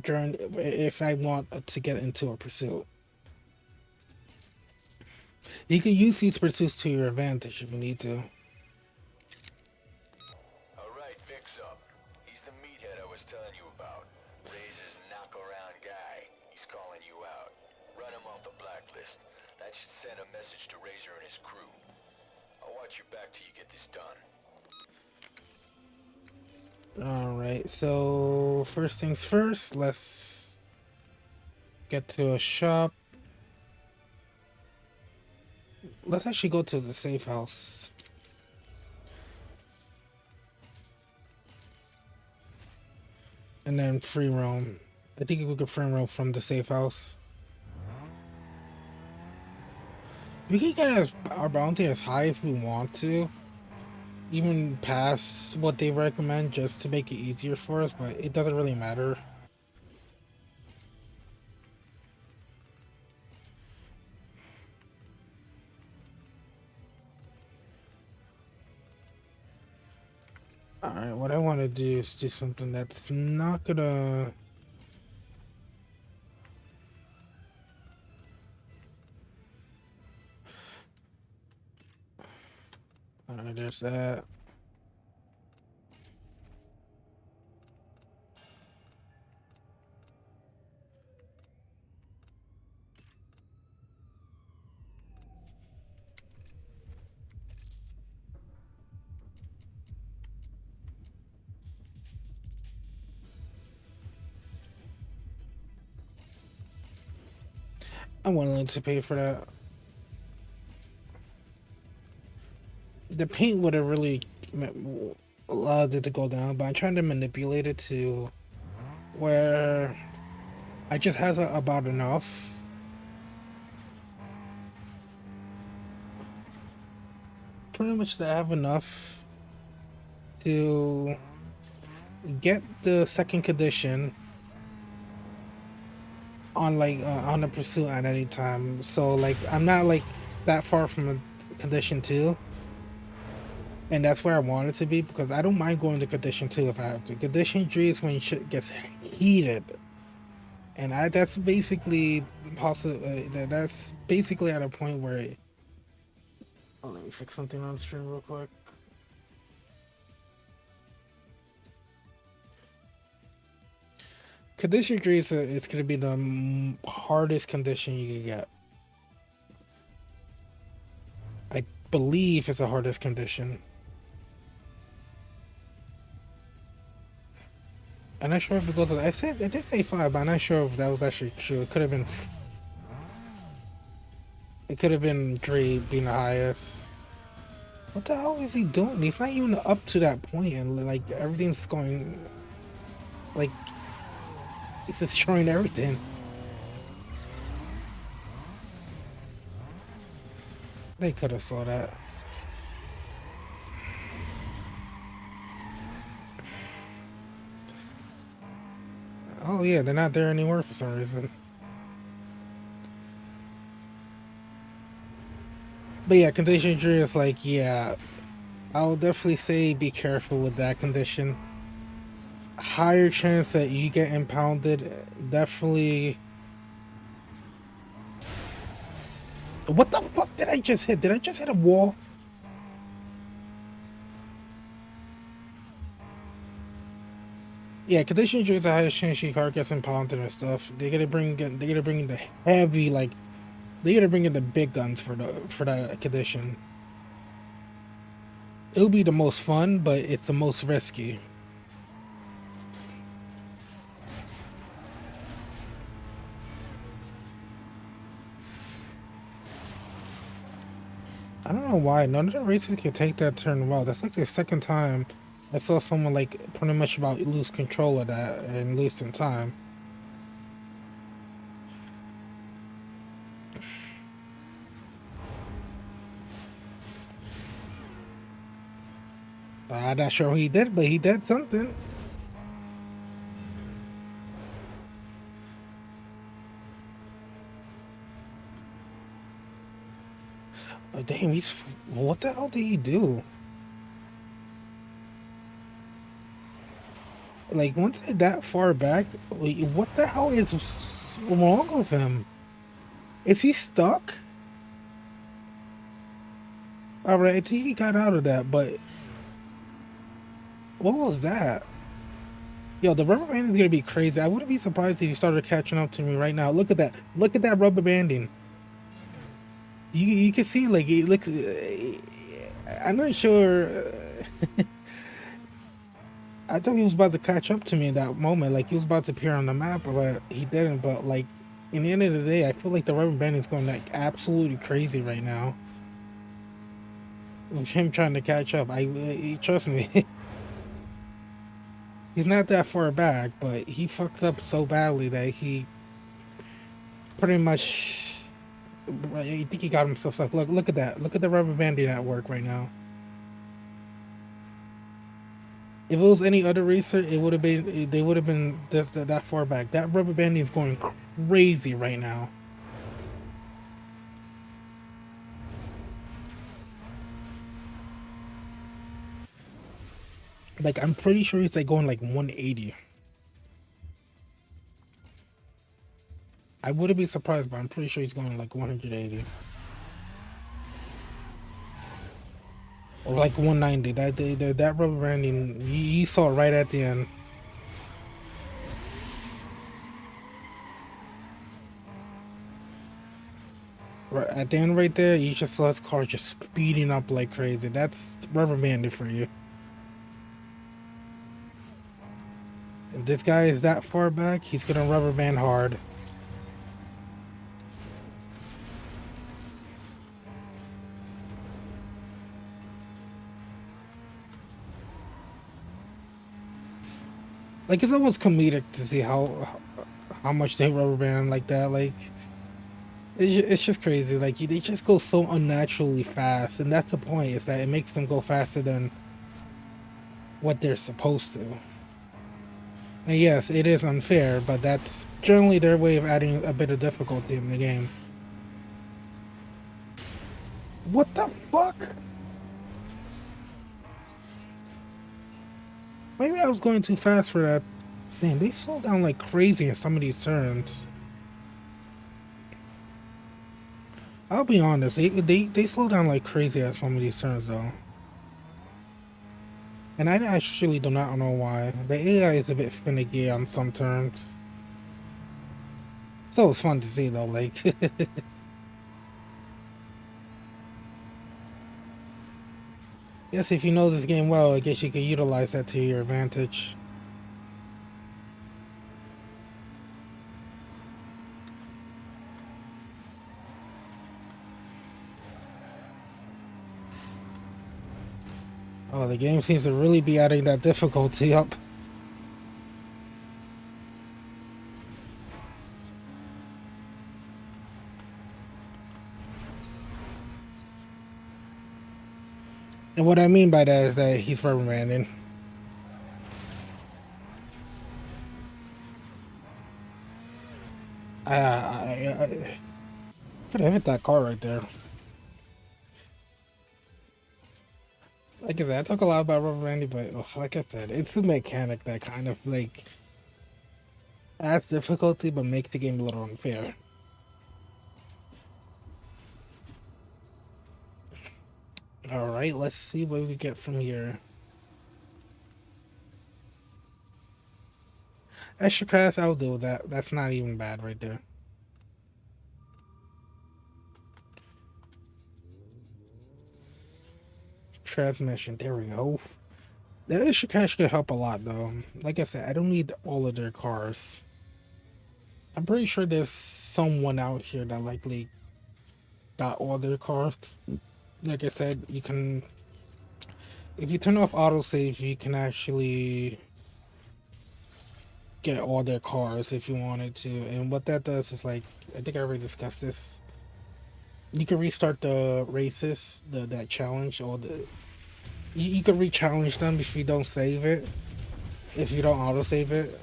during if I want to get into a pursuit. You can use these pursuits to your advantage if you need to. Alright, Vic's up. He's the meathead I was telling you about. Razor's knock-around guy. He's calling you out. Run him off the blacklist. That should send a message to Razor and his crew. I'll watch your back till you get this done. Alright, so first things first, let's get to a shop. Let's actually go to the safe house. And then free roam. I think we could free roam from the safe house. We can get our bounty as high if we want to. Even past what they recommend just to make it easier for us, but it doesn't really matter. Alright, what I want to do is do something that's not gonna... Alright, there's that. I'm willing to pay for that. The paint would have really allowed it to go down, but I'm trying to manipulate it to where I just has about enough. Pretty much that I have enough to get the second condition on on a pursuit at any time. So like I'm not like that far from a condition 2. And that's where I want it to be because I don't mind going to condition 2 if I have to. Condition 3 is when shit gets heated. And that's basically that's basically at a point where let me fix something on the stream real quick. Condition 3 is going to be the hardest condition you can get. I believe it's the hardest condition. I'm not sure if it goes. I did say 5, but I'm not sure if that was actually true. It could have been. It could have been 3 being the highest. What the hell is he doing? He's not even up to that point, and like everything's going. Like he's destroying everything. They could have saw that. Oh yeah, they're not there anymore for some reason. But yeah, condition 3 is like, yeah, I will definitely say be careful with that condition. Higher chance that you get impounded. Definitely. What the fuck did I just hit? Did I just hit a wall? Yeah, condition 3 is the highest chance your car gets impounded and stuff. They gotta bring in the heavy, like, they gotta bring in the big guns for that condition. It'll be the most fun, but it's the most risky. I don't know why none of the races can take that turn well. That's like the second time I saw someone like pretty much about lose control of that and lose some time. I'm not sure what he did, but he did something. Oh, damn, what the hell did he do? Like, once they're that far back, what the hell is wrong with him? Is he stuck? Alright, I think he got out of that, but what was that? Yo, the rubber banding is gonna be crazy. I wouldn't be surprised if he started catching up to me right now. Look at that. Look at that rubber banding. You can see, like, it looks. I'm not sure. I thought he was about to catch up to me in that moment. Like, he was about to appear on the map, but he didn't. But, like, in the end of the day, I feel like the rubber banding is going, like, absolutely crazy right now. With him trying to catch up. Trust me. He's not that far back, but he fucked up so badly that he pretty much. I think he got himself stuck. Look at that. Look at the rubber banding at work right now. If it was any other racer, it would have been. They would have been just that far back. That rubber banding is going crazy right now. Like, I'm pretty sure he's like going like 180. I wouldn't be surprised, but I'm pretty sure he's going like 180. Or like 190. That rubber banding, you saw it right at the end. Right at the end right there, you just saw his car just speeding up like crazy. That's rubber banding for you. If this guy is that far back, he's gonna rubber band hard. Like, it's almost comedic to see how much they rubber band like that. Like, it's just crazy. Like, they just go so unnaturally fast, and that's the point. Is that it makes them go faster than what they're supposed to. And yes, it is unfair, but that's generally their way of adding a bit of difficulty in the game. What the fuck? Maybe I was going too fast for that. Man, they slow down like crazy in some of these turns. I'll be honest, they slow down like crazy at some of these turns though. And I actually do not know why. The AI is a bit finicky on some turns. It's always fun to see though, like yes, if you know this game well, I guess you could utilize that to your advantage. Oh, the game seems to really be adding that difficulty up. And what I mean by that is that he's reprimanding. I could have hit that car right there. Like I said, I talk a lot about reprimanding, but like I said, it's the mechanic that kind of like adds difficulty, but make the game a little unfair. All right, let's see what we get from here. Extra crash, I'll deal with that. That's not even bad right there. Transmission, there we go. That extra cash could help a lot though. Like I said, I don't need all of their cars. I'm pretty sure there's someone out here that likely got all their cars. Like I said, you can, if you turn off autosave, you can actually get all their cars if you wanted to. And what that does is, like, I think I already discussed this. You can restart the races, that challenge, or you can re-challenge them if you don't save it, if you don't autosave it,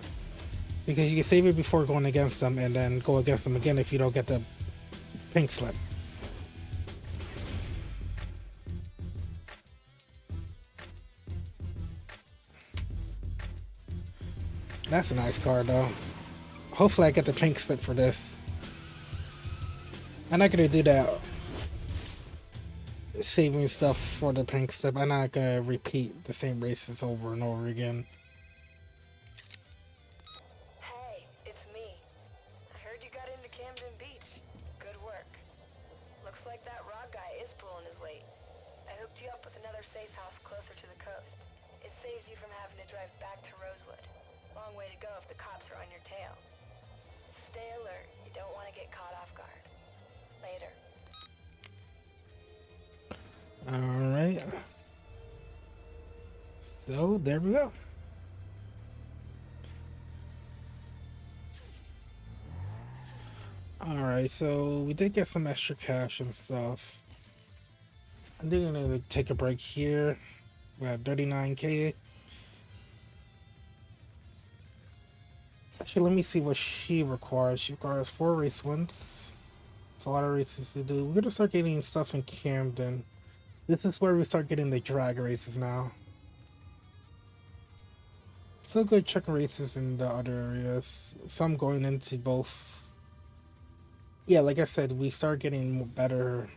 because you can save it before going against them and then go against them again if you don't get the pink slip. That's a nice car though. Hopefully I get the pink slip for this. I'm not gonna do that saving stuff for the pink slip. I'm not gonna repeat the same races over and over again. Hey, it's me. I heard you got into Camden Beach. Good work. Looks like that Rod guy is pulling his weight. I hooked you up with another safe house closer to the coast. It saves you from having to drive back to Rosewood. Long way to go if the cops are on your tail. Stay alert. You don't want to get caught off guard. Later. Alright. So, there we go. Alright, so we did get some extra cash and stuff. I'm gonna take a break here. We have 39k. Actually, let me see what she requires. She requires 4 race wins. It's a lot of races to do. We're gonna start getting stuff in Camden. This is where we start getting the drag races now. Still good checking races in the other areas. Some going into both. Yeah, like I said, we start getting better.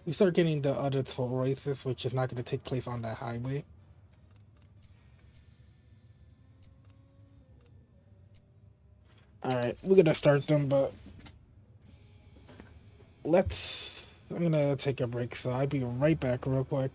We start getting the other toll races, which is not going to take place on that highway. Alright, we're going to start them, but I'm going to take a break, so I'll be right back real quick.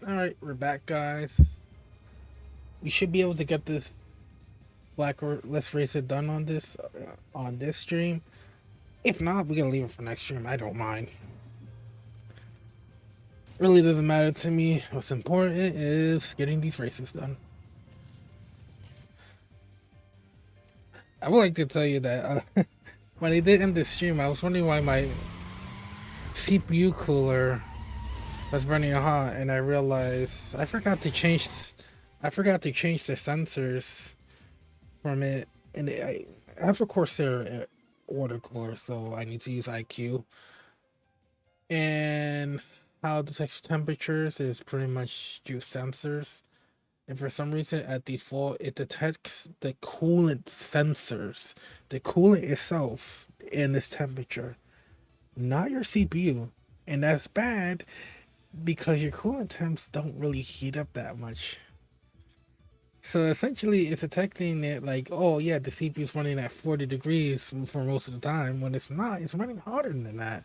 Alright, we're back, guys. We should be able to get this Let's Race It done on this stream. If not, we're gonna leave it for next stream. I don't mind. Really doesn't matter to me. What's important is getting these races done. I would like to tell you that when I did end this stream, I was wondering why my CPU cooler was running hot, and I realized I forgot to change the sensors from it, and I have a Corsair water cooler, so I need to use IQ. And how it detects temperatures is pretty much through sensors. And for some reason, at default, it detects the coolant sensors, the coolant itself, in this temperature, not your CPU. And that's bad because your coolant temps don't really heat up that much. So essentially, it's detecting it like, oh yeah, the CPU is running at 40 degrees for most of the time. When it's not, it's running hotter than that.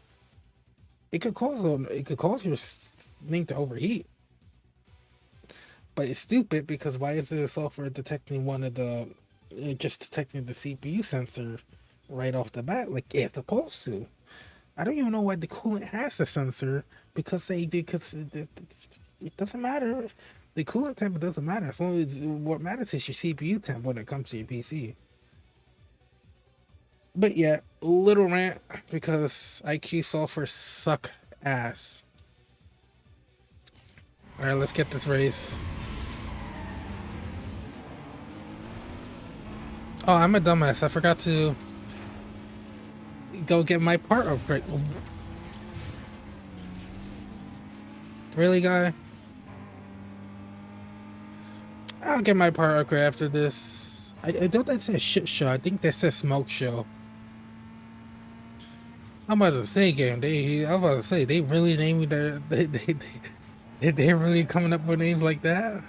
It could cause your thing to overheat. But it's stupid because why is the software detecting just detecting the CPU sensor right off the bat like it's supposed to? I don't even know why the coolant has a sensor because it doesn't matter. The coolant temp doesn't matter. As long as what matters is your CPU temp when it comes to your PC. But yeah, little rant because IQ software suck ass. Alright, let's get this race. Oh, I'm a dumbass. I forgot to go get my part upgrade. Really, guy? I'll get my part upgrade after this. I don't think that says shit show. I think that says smoke show. I'm about to say, game. They really named they're really coming up with names like that.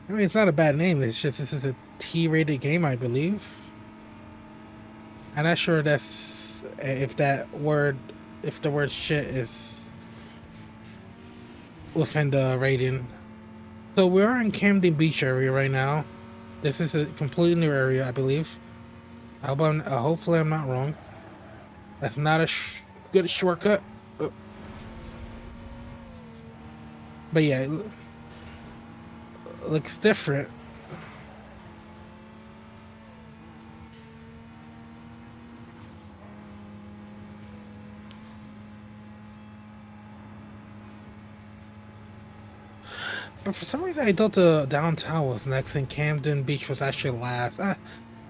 I mean, it's not a bad name. It's just this is a T-rated game, I believe. I'm not sure that's if the word shit is within the rating. So we are in Camden Beach area right now. This is a completely new area, I believe. Hopefully I'm not wrong. That's not a good shortcut. But yeah, it looks different. But for some reason, I thought the downtown was next and Camden Beach was actually last. That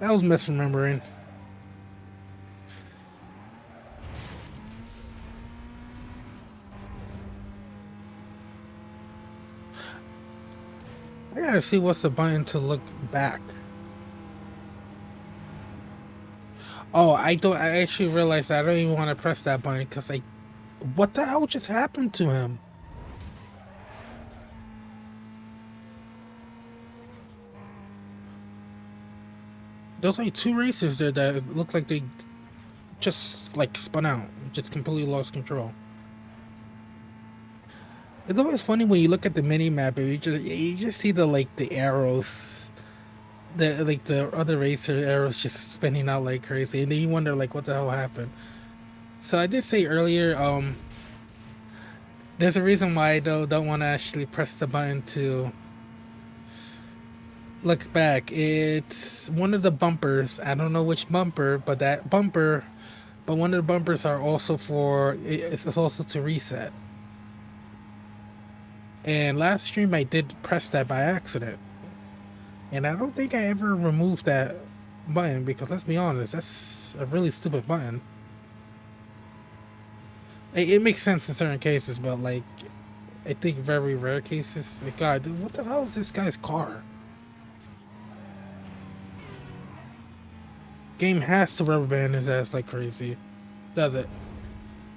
was misremembering. I gotta see what's the button to look back. Oh, I actually realized I don't even want to press that button because what the hell just happened to him? There's like two racers there that look like they just like spun out, just completely lost control. It's always funny when you look at the mini map and you just see the arrows, the other racer arrows just spinning out like crazy, and then you wonder like what the hell happened. So I did say earlier, there's a reason why I don't want to actually press the button to look back. It's one of the bumpers. I don't know which bumper, but one of the bumpers are also it's also to reset. And last stream I did press that by accident. And I don't think I ever removed that button because let's be honest, that's a really stupid button. It makes sense in certain cases, but like I think very rare cases, like God, dude, what the hell is this guy's car? Game has to rubber band his ass like crazy. Does it?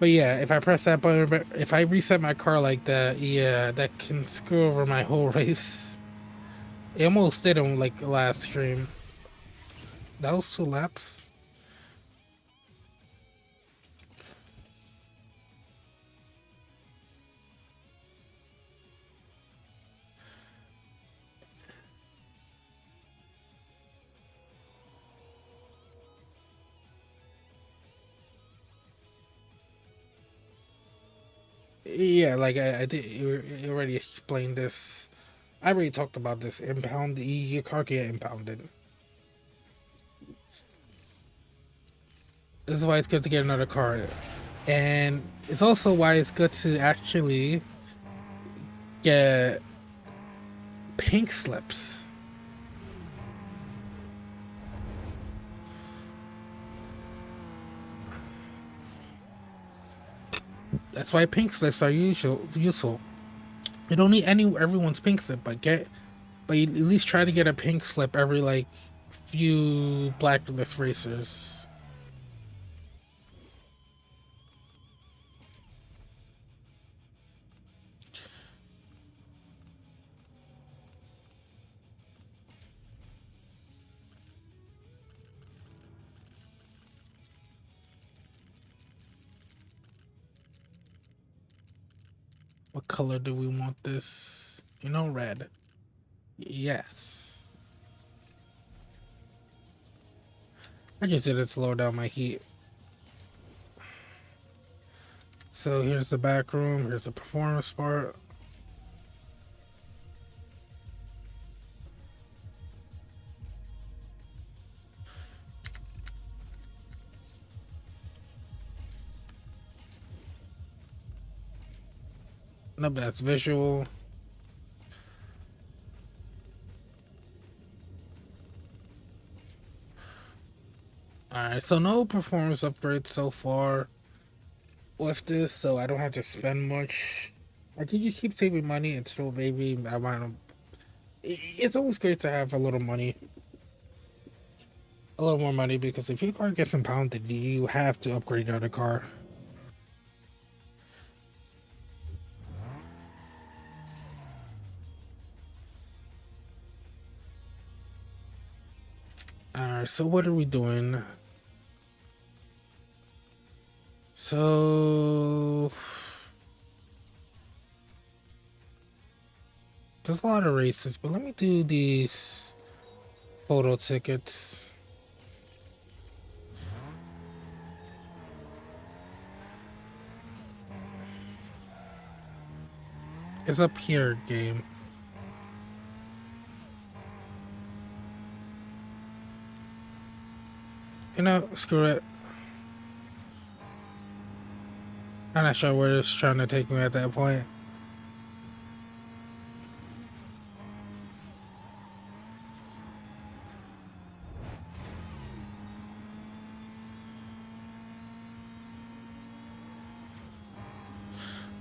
But yeah, if I press that button, if I reset my car like that, yeah, that can screw over my whole race. It almost did on like last stream. That was 2 laps. Yeah, like I did. You already explained this. I already talked about this. Impound. Your car get impounded. This is why it's good to get another car, and it's also why it's good to actually get pink slips. That's why pink slips are useful. You don't need everyone's pink slip, but you at least try to get a pink slip every like few blacklist racers. What color do we want this? You know, red. Yes. I just did it to slow down my heat. So here's the back room. Here's the performance part. Nope, that's visual. Alright, so no performance upgrades so far with this, so I don't have to spend much. I could just keep saving money until maybe I might. It's always great to have a little money. A little more money, because if your car gets impounded, you have to upgrade your other car. Alright, so what are we doing? So there's a lot of races, but let me do these photo tickets. It's up here, game. You know, screw it. I'm not sure where it's trying to take me at that point.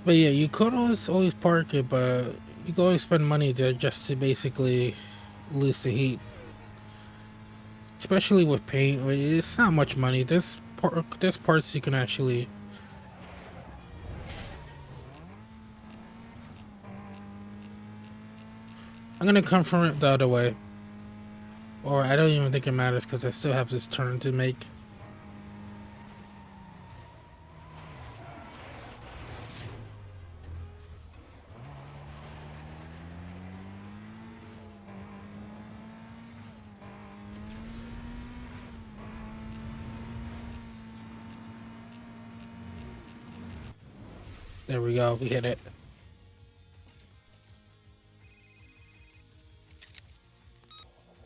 But yeah, you could always park it, but you can always spend money to just to basically lose the heat. Especially with paint, it's not much money. There's parts you can actually. I'm gonna come from it the other way, or I don't even think it matters because I still have this turn to make. There we go. We hit it.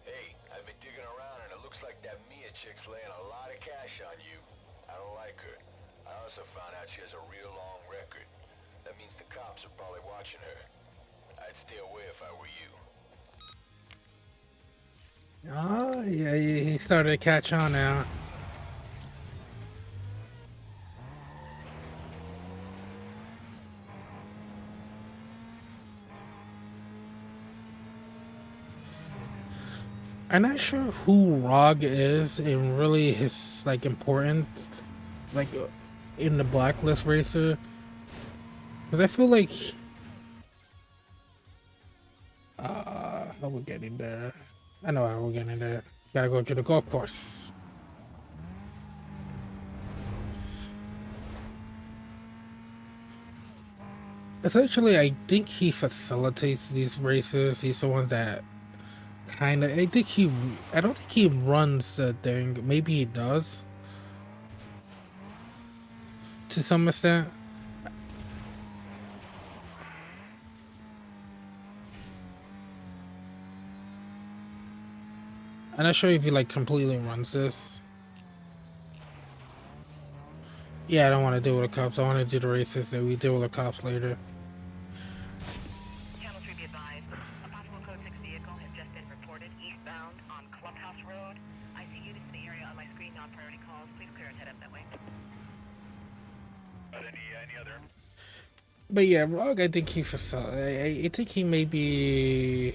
Hey, I've been digging around and it looks like that Mia chick's laying a lot of cash on you. I don't like her. I also found out she has a real long record. That means the cops are probably watching her. I'd stay away if I were you. Oh yeah, he started to catch on now. I'm not sure who Rog is and really his like important, like in the blacklist racer, because I feel like how we're getting there. I know how we're getting there. Gotta go to the golf course. Essentially, I think he facilitates these races. He's the one that kind of. I don't think he runs the thing. Maybe he does. To some extent. I'm not sure if he like completely runs this. Yeah, I don't want to deal with the cops. I want to do the races that we deal with the cops later. Channel 3 be advised. A possible Code 6 vehicle has just been reported eastbound on Clubhouse Road. I see units in the area on my screen, non-priority calls. Please clear and head up that way. Any other? But yeah, Rogue, I think I think he may be.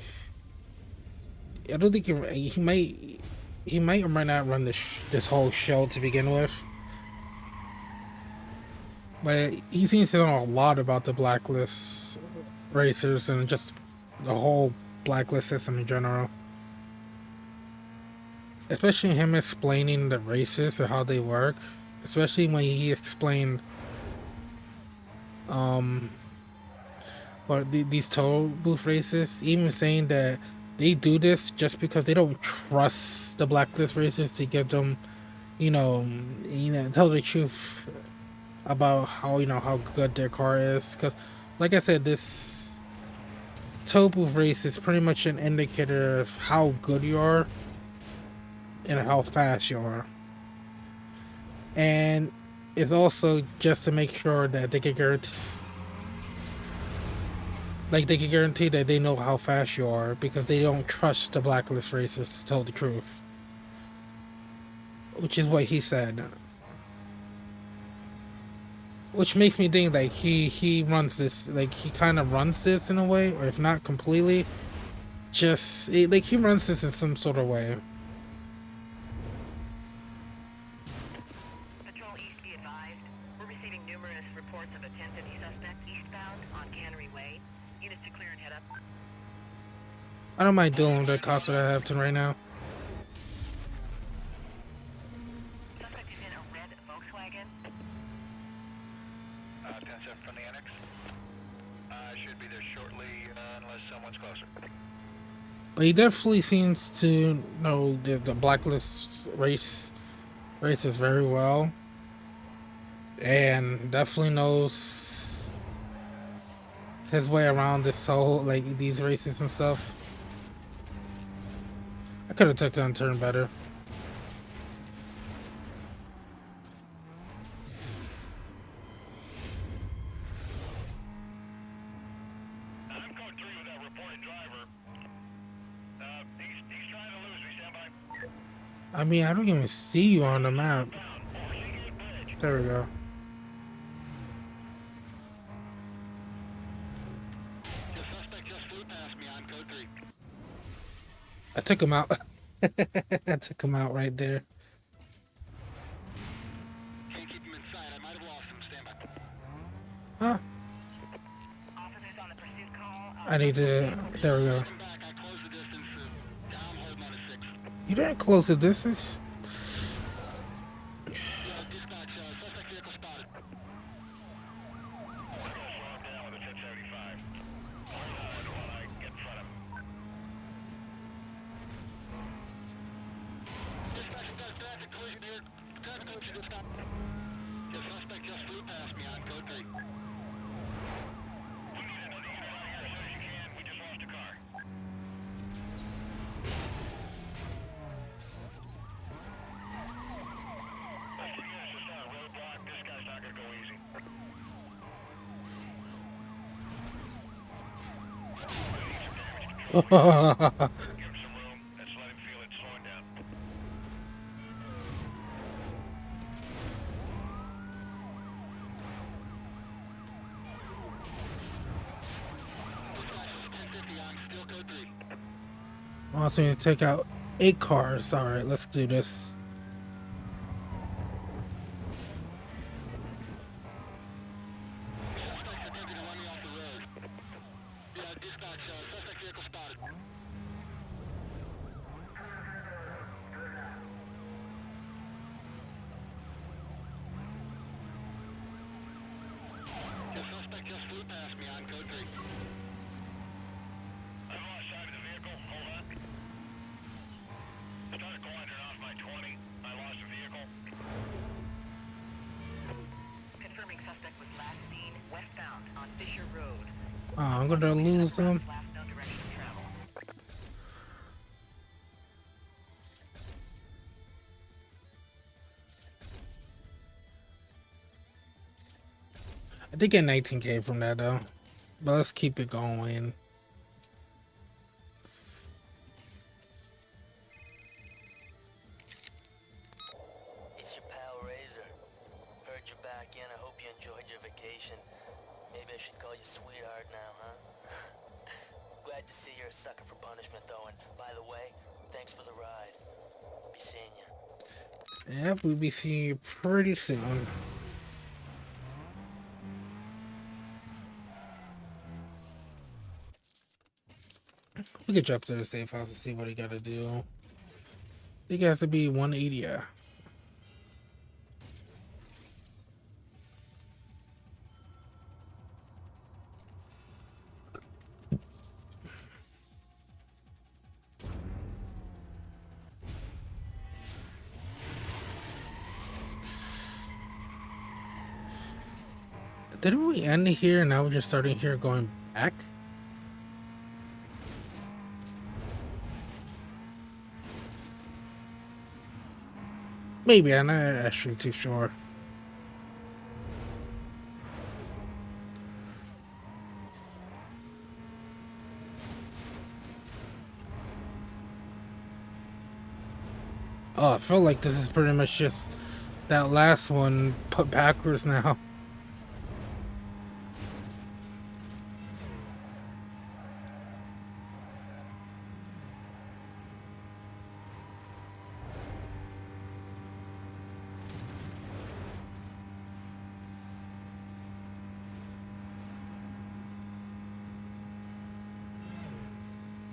I don't think he might or might not run this whole show to begin with. But he seems to know a lot about the blacklist racers and just the whole blacklist system in general. Especially him explaining the races and how they work. Especially when he explained or these toll booth races, even saying that they do this just because they don't trust the blacklist racers to get them, tell the truth about how good their car is. Because, like I said, this toll booth race is pretty much an indicator of how good you are and how fast you are, and it's also just to make sure that they can guarantee that they know how fast you are because they don't trust the blacklist racers to tell the truth, which is what he said. Which makes me think like he runs this, like he kind of runs this in a way, or if not completely, like he runs this in some sort of way. Patrol East be advised. We're receiving numerous reports of attempted suspect eastbound on Cannery Way. Units to clear and head up. I don't mind dealing with the cops that I have to right now. Suspect is in a red Volkswagen. 10-7 from the annex. Should be there shortly, unless someone's closer. But he definitely seems to know the blacklist races very well, and definitely knows his way around this whole like these races and stuff. I could have took that turn better. I'm code 3 with that reported driver. He's trying to lose me, stand by. I mean, I don't even see you on the map. There we go. The suspect just flew past me on code 3. I took him out. I took him out right there. Can't keep him inside. I might have lost him. Stand by. Huh? Officers on the pursuit call. I need to. There we go. Come back. I closed the distance. Now I'm holding on to 6. You didn't close the distance. Yeah, dispatch. Suspect vehicle spotted. Slow him down with a 1075. Hold on while I get in front of him. Dispatch, got a traffic collision here. Traffic collision just stopped. The suspect just flew past me on code 3. We need another unit out here as soon as you can. We just lost a car. Let's get this. It's not a roadblock. This guy's not gonna go easy. Give him some room. Let's let him feel it slowing down. Dispatch is 1050 on still code 3. I'm also gonna take out 8 cars. All right, let's do this. Suspect attempting to run me off the road. Yeah, dispatch. Suspect vehicle spotted. The suspect just flew past me on code 3. I've lost sight of the vehicle. Hold on. Started gliding off my 20. I lost the vehicle. Confirming suspect was last seen westbound on Fisher Road. I'm gonna lose them. Last known direction of travel. I did get 19K from that though. But let's keep it going. It's your pal Razor. Heard you're back in. I hope you enjoyed your vacation. Maybe I should call you sweetheart now, huh? Glad to see you're a sucker for punishment, though. And by the way, thanks for the ride. Be seeing you. Yeah, we'll be seeing you pretty soon. We could drop to the safe house and see what he got to do. I think it has to be 180. Yeah. Didn't we end here and now we're just starting here going back? Maybe, I'm not actually too sure. Oh, I feel like this is pretty much just that last one put backwards now.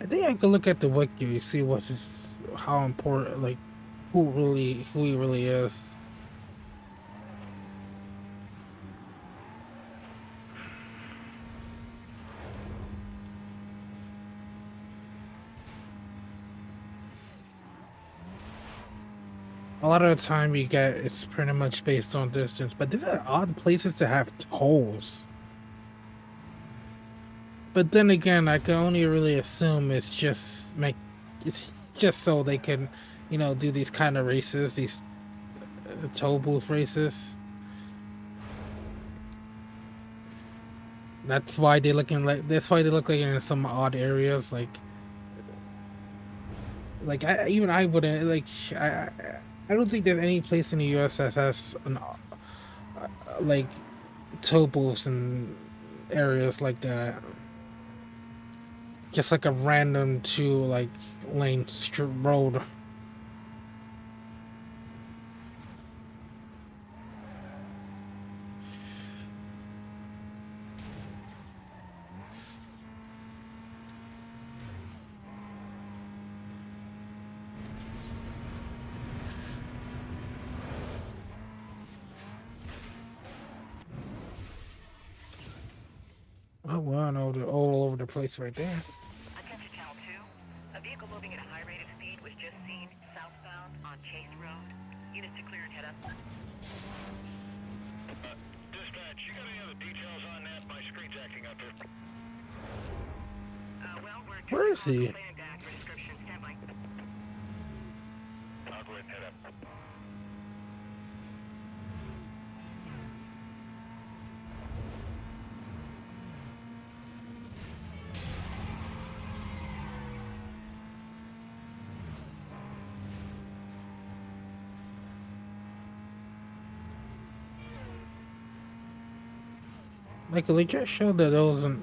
I think I could look at the wiki and see what's his, how important, like, who he really is. A lot of the time you get, it's pretty much based on distance, but these are odd places to have tolls. But then again, I can only really assume it's just so they can, you know, do these kind of races, these toll booth races. That's why they look like in some odd areas, like I wouldn't like I don't think there's any place in the U.S. that has an like toll booths in areas like that. Just like a random like lane road. Oh wow, no, they're all over the place right there. Attention Channel 2. A vehicle moving at a high rate of speed was just seen southbound on Chase Road. Units to clear and head up. Dispatch, you got any other details on that? My screen's acting up here. Well, we're Where is he? for description. Stand by. I'll go ahead and head up. Like they just showed that there was a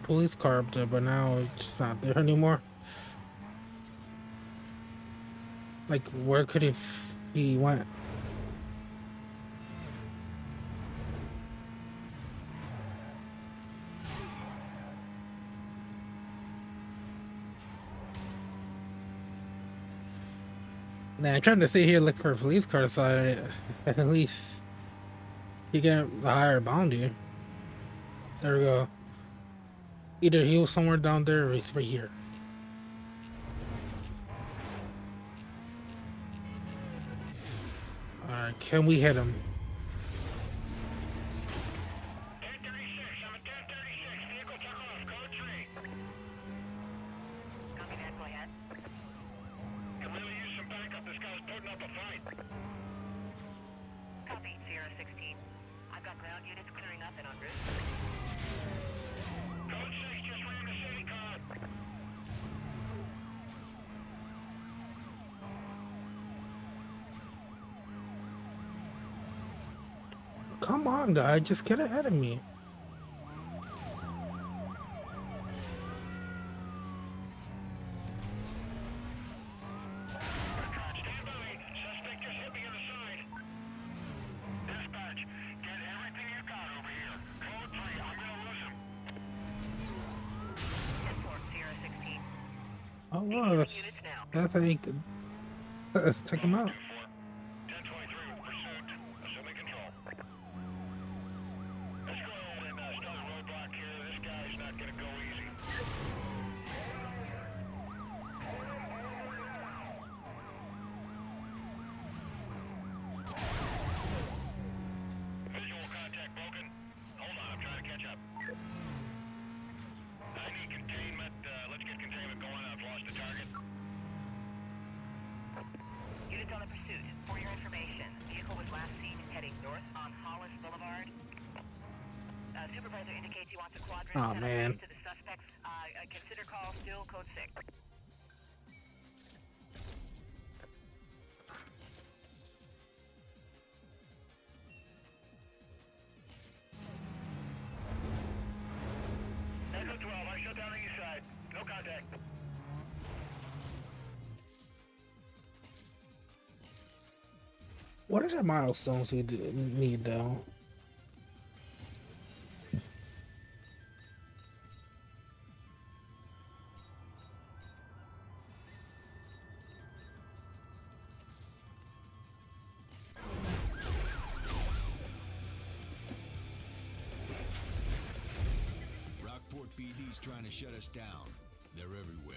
police car up there, but now it's not there anymore. Like, where could he went? Now I'm trying to sit here and look for a police car, so at least you get the higher bounty. There we go. Either he was somewhere down there or he's right here. Alright, can we hit him? 1036, I'm at 1036. Vehicle took off, code 3. Copy that. Go ahead. Can really use some backup. This guy's putting up a fight. Copy. Sierra 16. I've got ground units clearing up and en route. Come on, guy, just get ahead of me. Oh, well, that's how you could take him out. Units on the pursuit. For your information, vehicle was last seen heading north on Hollis Boulevard. Supervisor indicates he wants a quadrant Oh, set up man. to the suspects. Consider call still code 6. Echo 12, I shut down the east side. No contact. What are the milestones we need, though? Rockport PD's trying to shut us down. They're everywhere.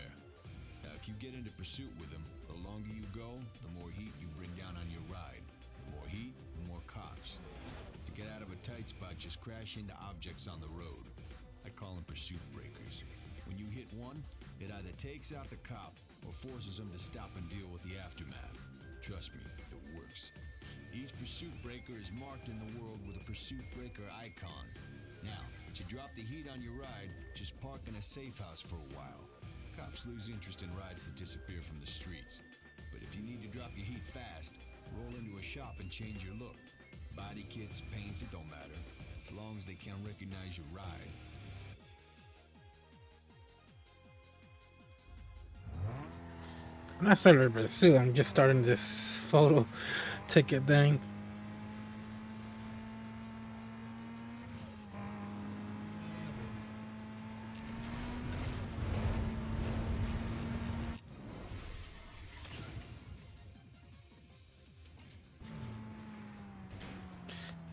Now, if you get into pursuit with them, the longer you go, the more heat you bring down on your ride. The more heat, the more cops. To get out of a tight spot, just crash into objects on the road. I call them pursuit breakers. When you hit one, it either takes out the cop or forces them to stop and deal with the aftermath. Trust me, it works. Each pursuit breaker is marked in the world with a pursuit breaker icon. Now, to drop the heat on your ride, just park in a safe house for a while. Cops lose interest in rides that disappear from the streets. But if you need to drop your heat fast, roll into a shop and change your look. Body kits, paints, it don't matter. As long as they can't recognize your ride. I'm not starting to pursue, I'm just starting this photo ticket thing.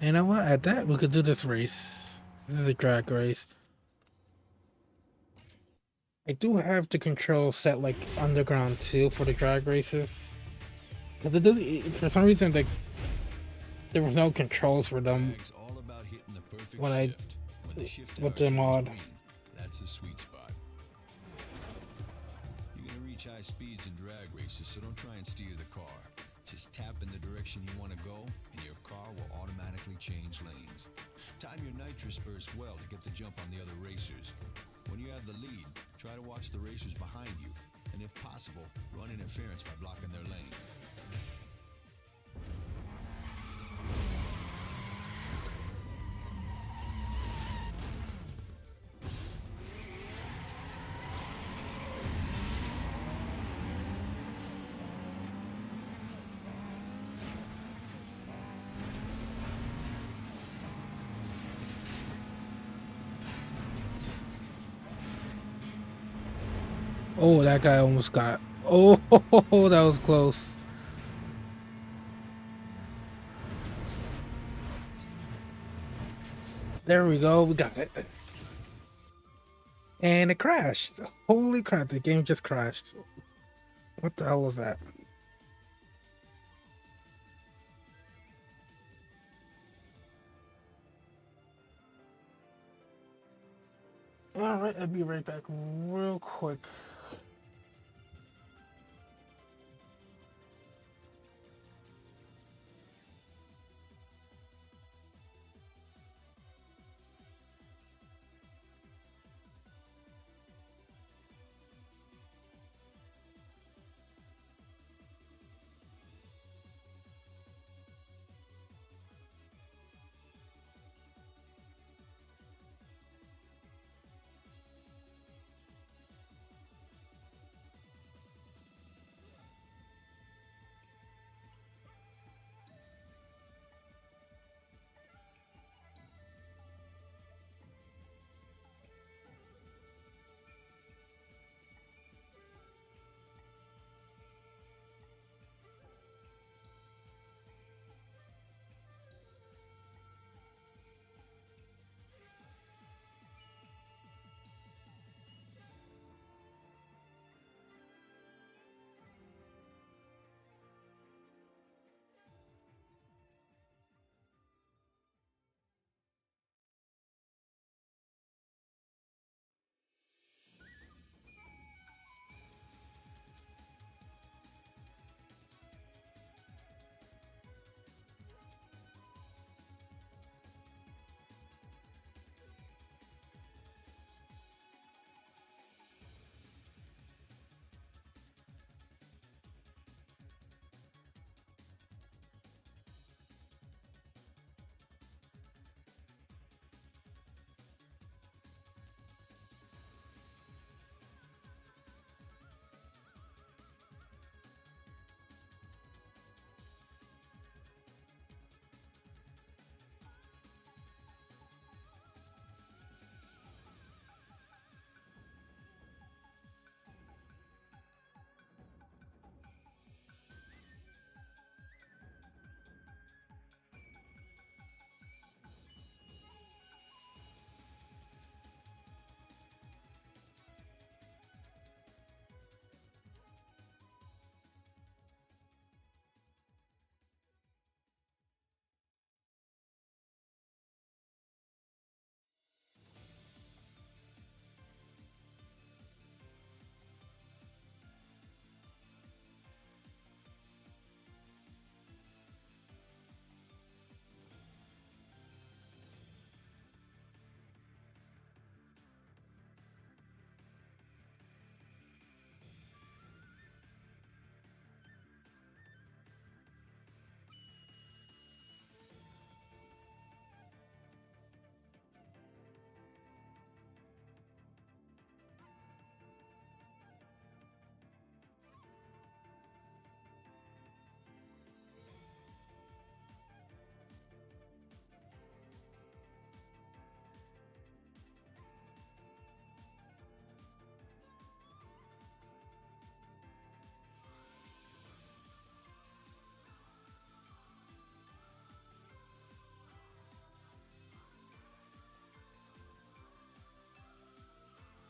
You know what? At that, we could do this race. This is a drag race. I do have the control set like underground too for the drag races. Because for some reason, there was no controls for them Drag's all about hitting the perfect when I shift. When the shift with arc the is mod. green, that's the sweet spot. You're gonna reach high speeds in drag races, so don't try and steer the car. Just tap in the direction you want to go, and your car will automatically change lanes. Time your nitrous burst well to get the jump on the other racers. When you have the lead, try to watch the racers behind you, and if possible, run interference by blocking their lane. Oh, that guy almost got. Oh, that was close. There we go. We got it. And it crashed. Holy crap, the game just crashed. What the hell was that? Alright, I'll be right back real quick.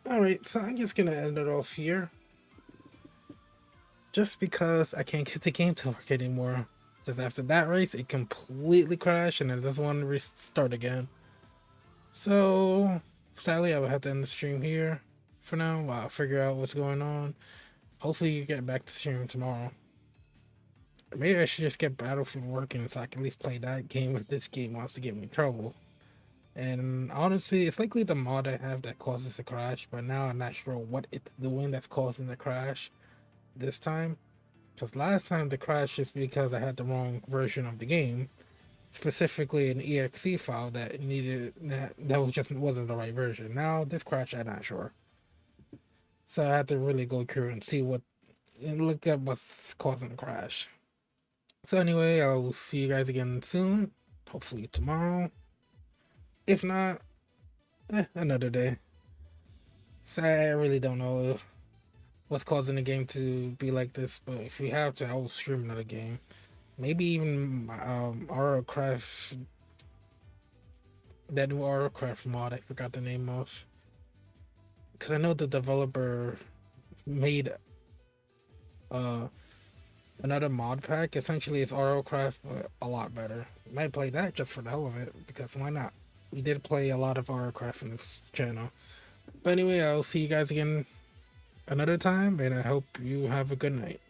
Alright, so I'm just gonna end it off here. Just because I can't get the game to work anymore. Because after that race, it completely crashed and it doesn't want to restart again. So, sadly, I will have to end the stream here for now while I figure out what's going on. Hopefully, you get back to stream tomorrow. Maybe I should just get Battlefield working so I can at least play that game if this game wants to get me in trouble. And honestly, it's likely the mod I have that causes the crash, but now I'm not sure what it's doing that's causing the crash this time. Because last time the crash is because I had the wrong version of the game, specifically an exe file that needed that was just wasn't the right version. Now this crash, I'm not sure. So I had to really go through and see what and look at what's causing the crash. So anyway, I'll see you guys again soon. Hopefully tomorrow. If not, another day. So I really don't know what's causing the game to be like this, but if we have to, I will stream another game. Maybe even Aurocraft, that new Aurocraft mod I forgot the name of. Because I know the developer made another mod pack. Essentially, it's Aurocraft, but a lot better. Might play that just for the hell of it, because why not? We did play a lot of Aurocraft in this channel. But anyway, I'll see you guys again another time, and I hope you have a good night.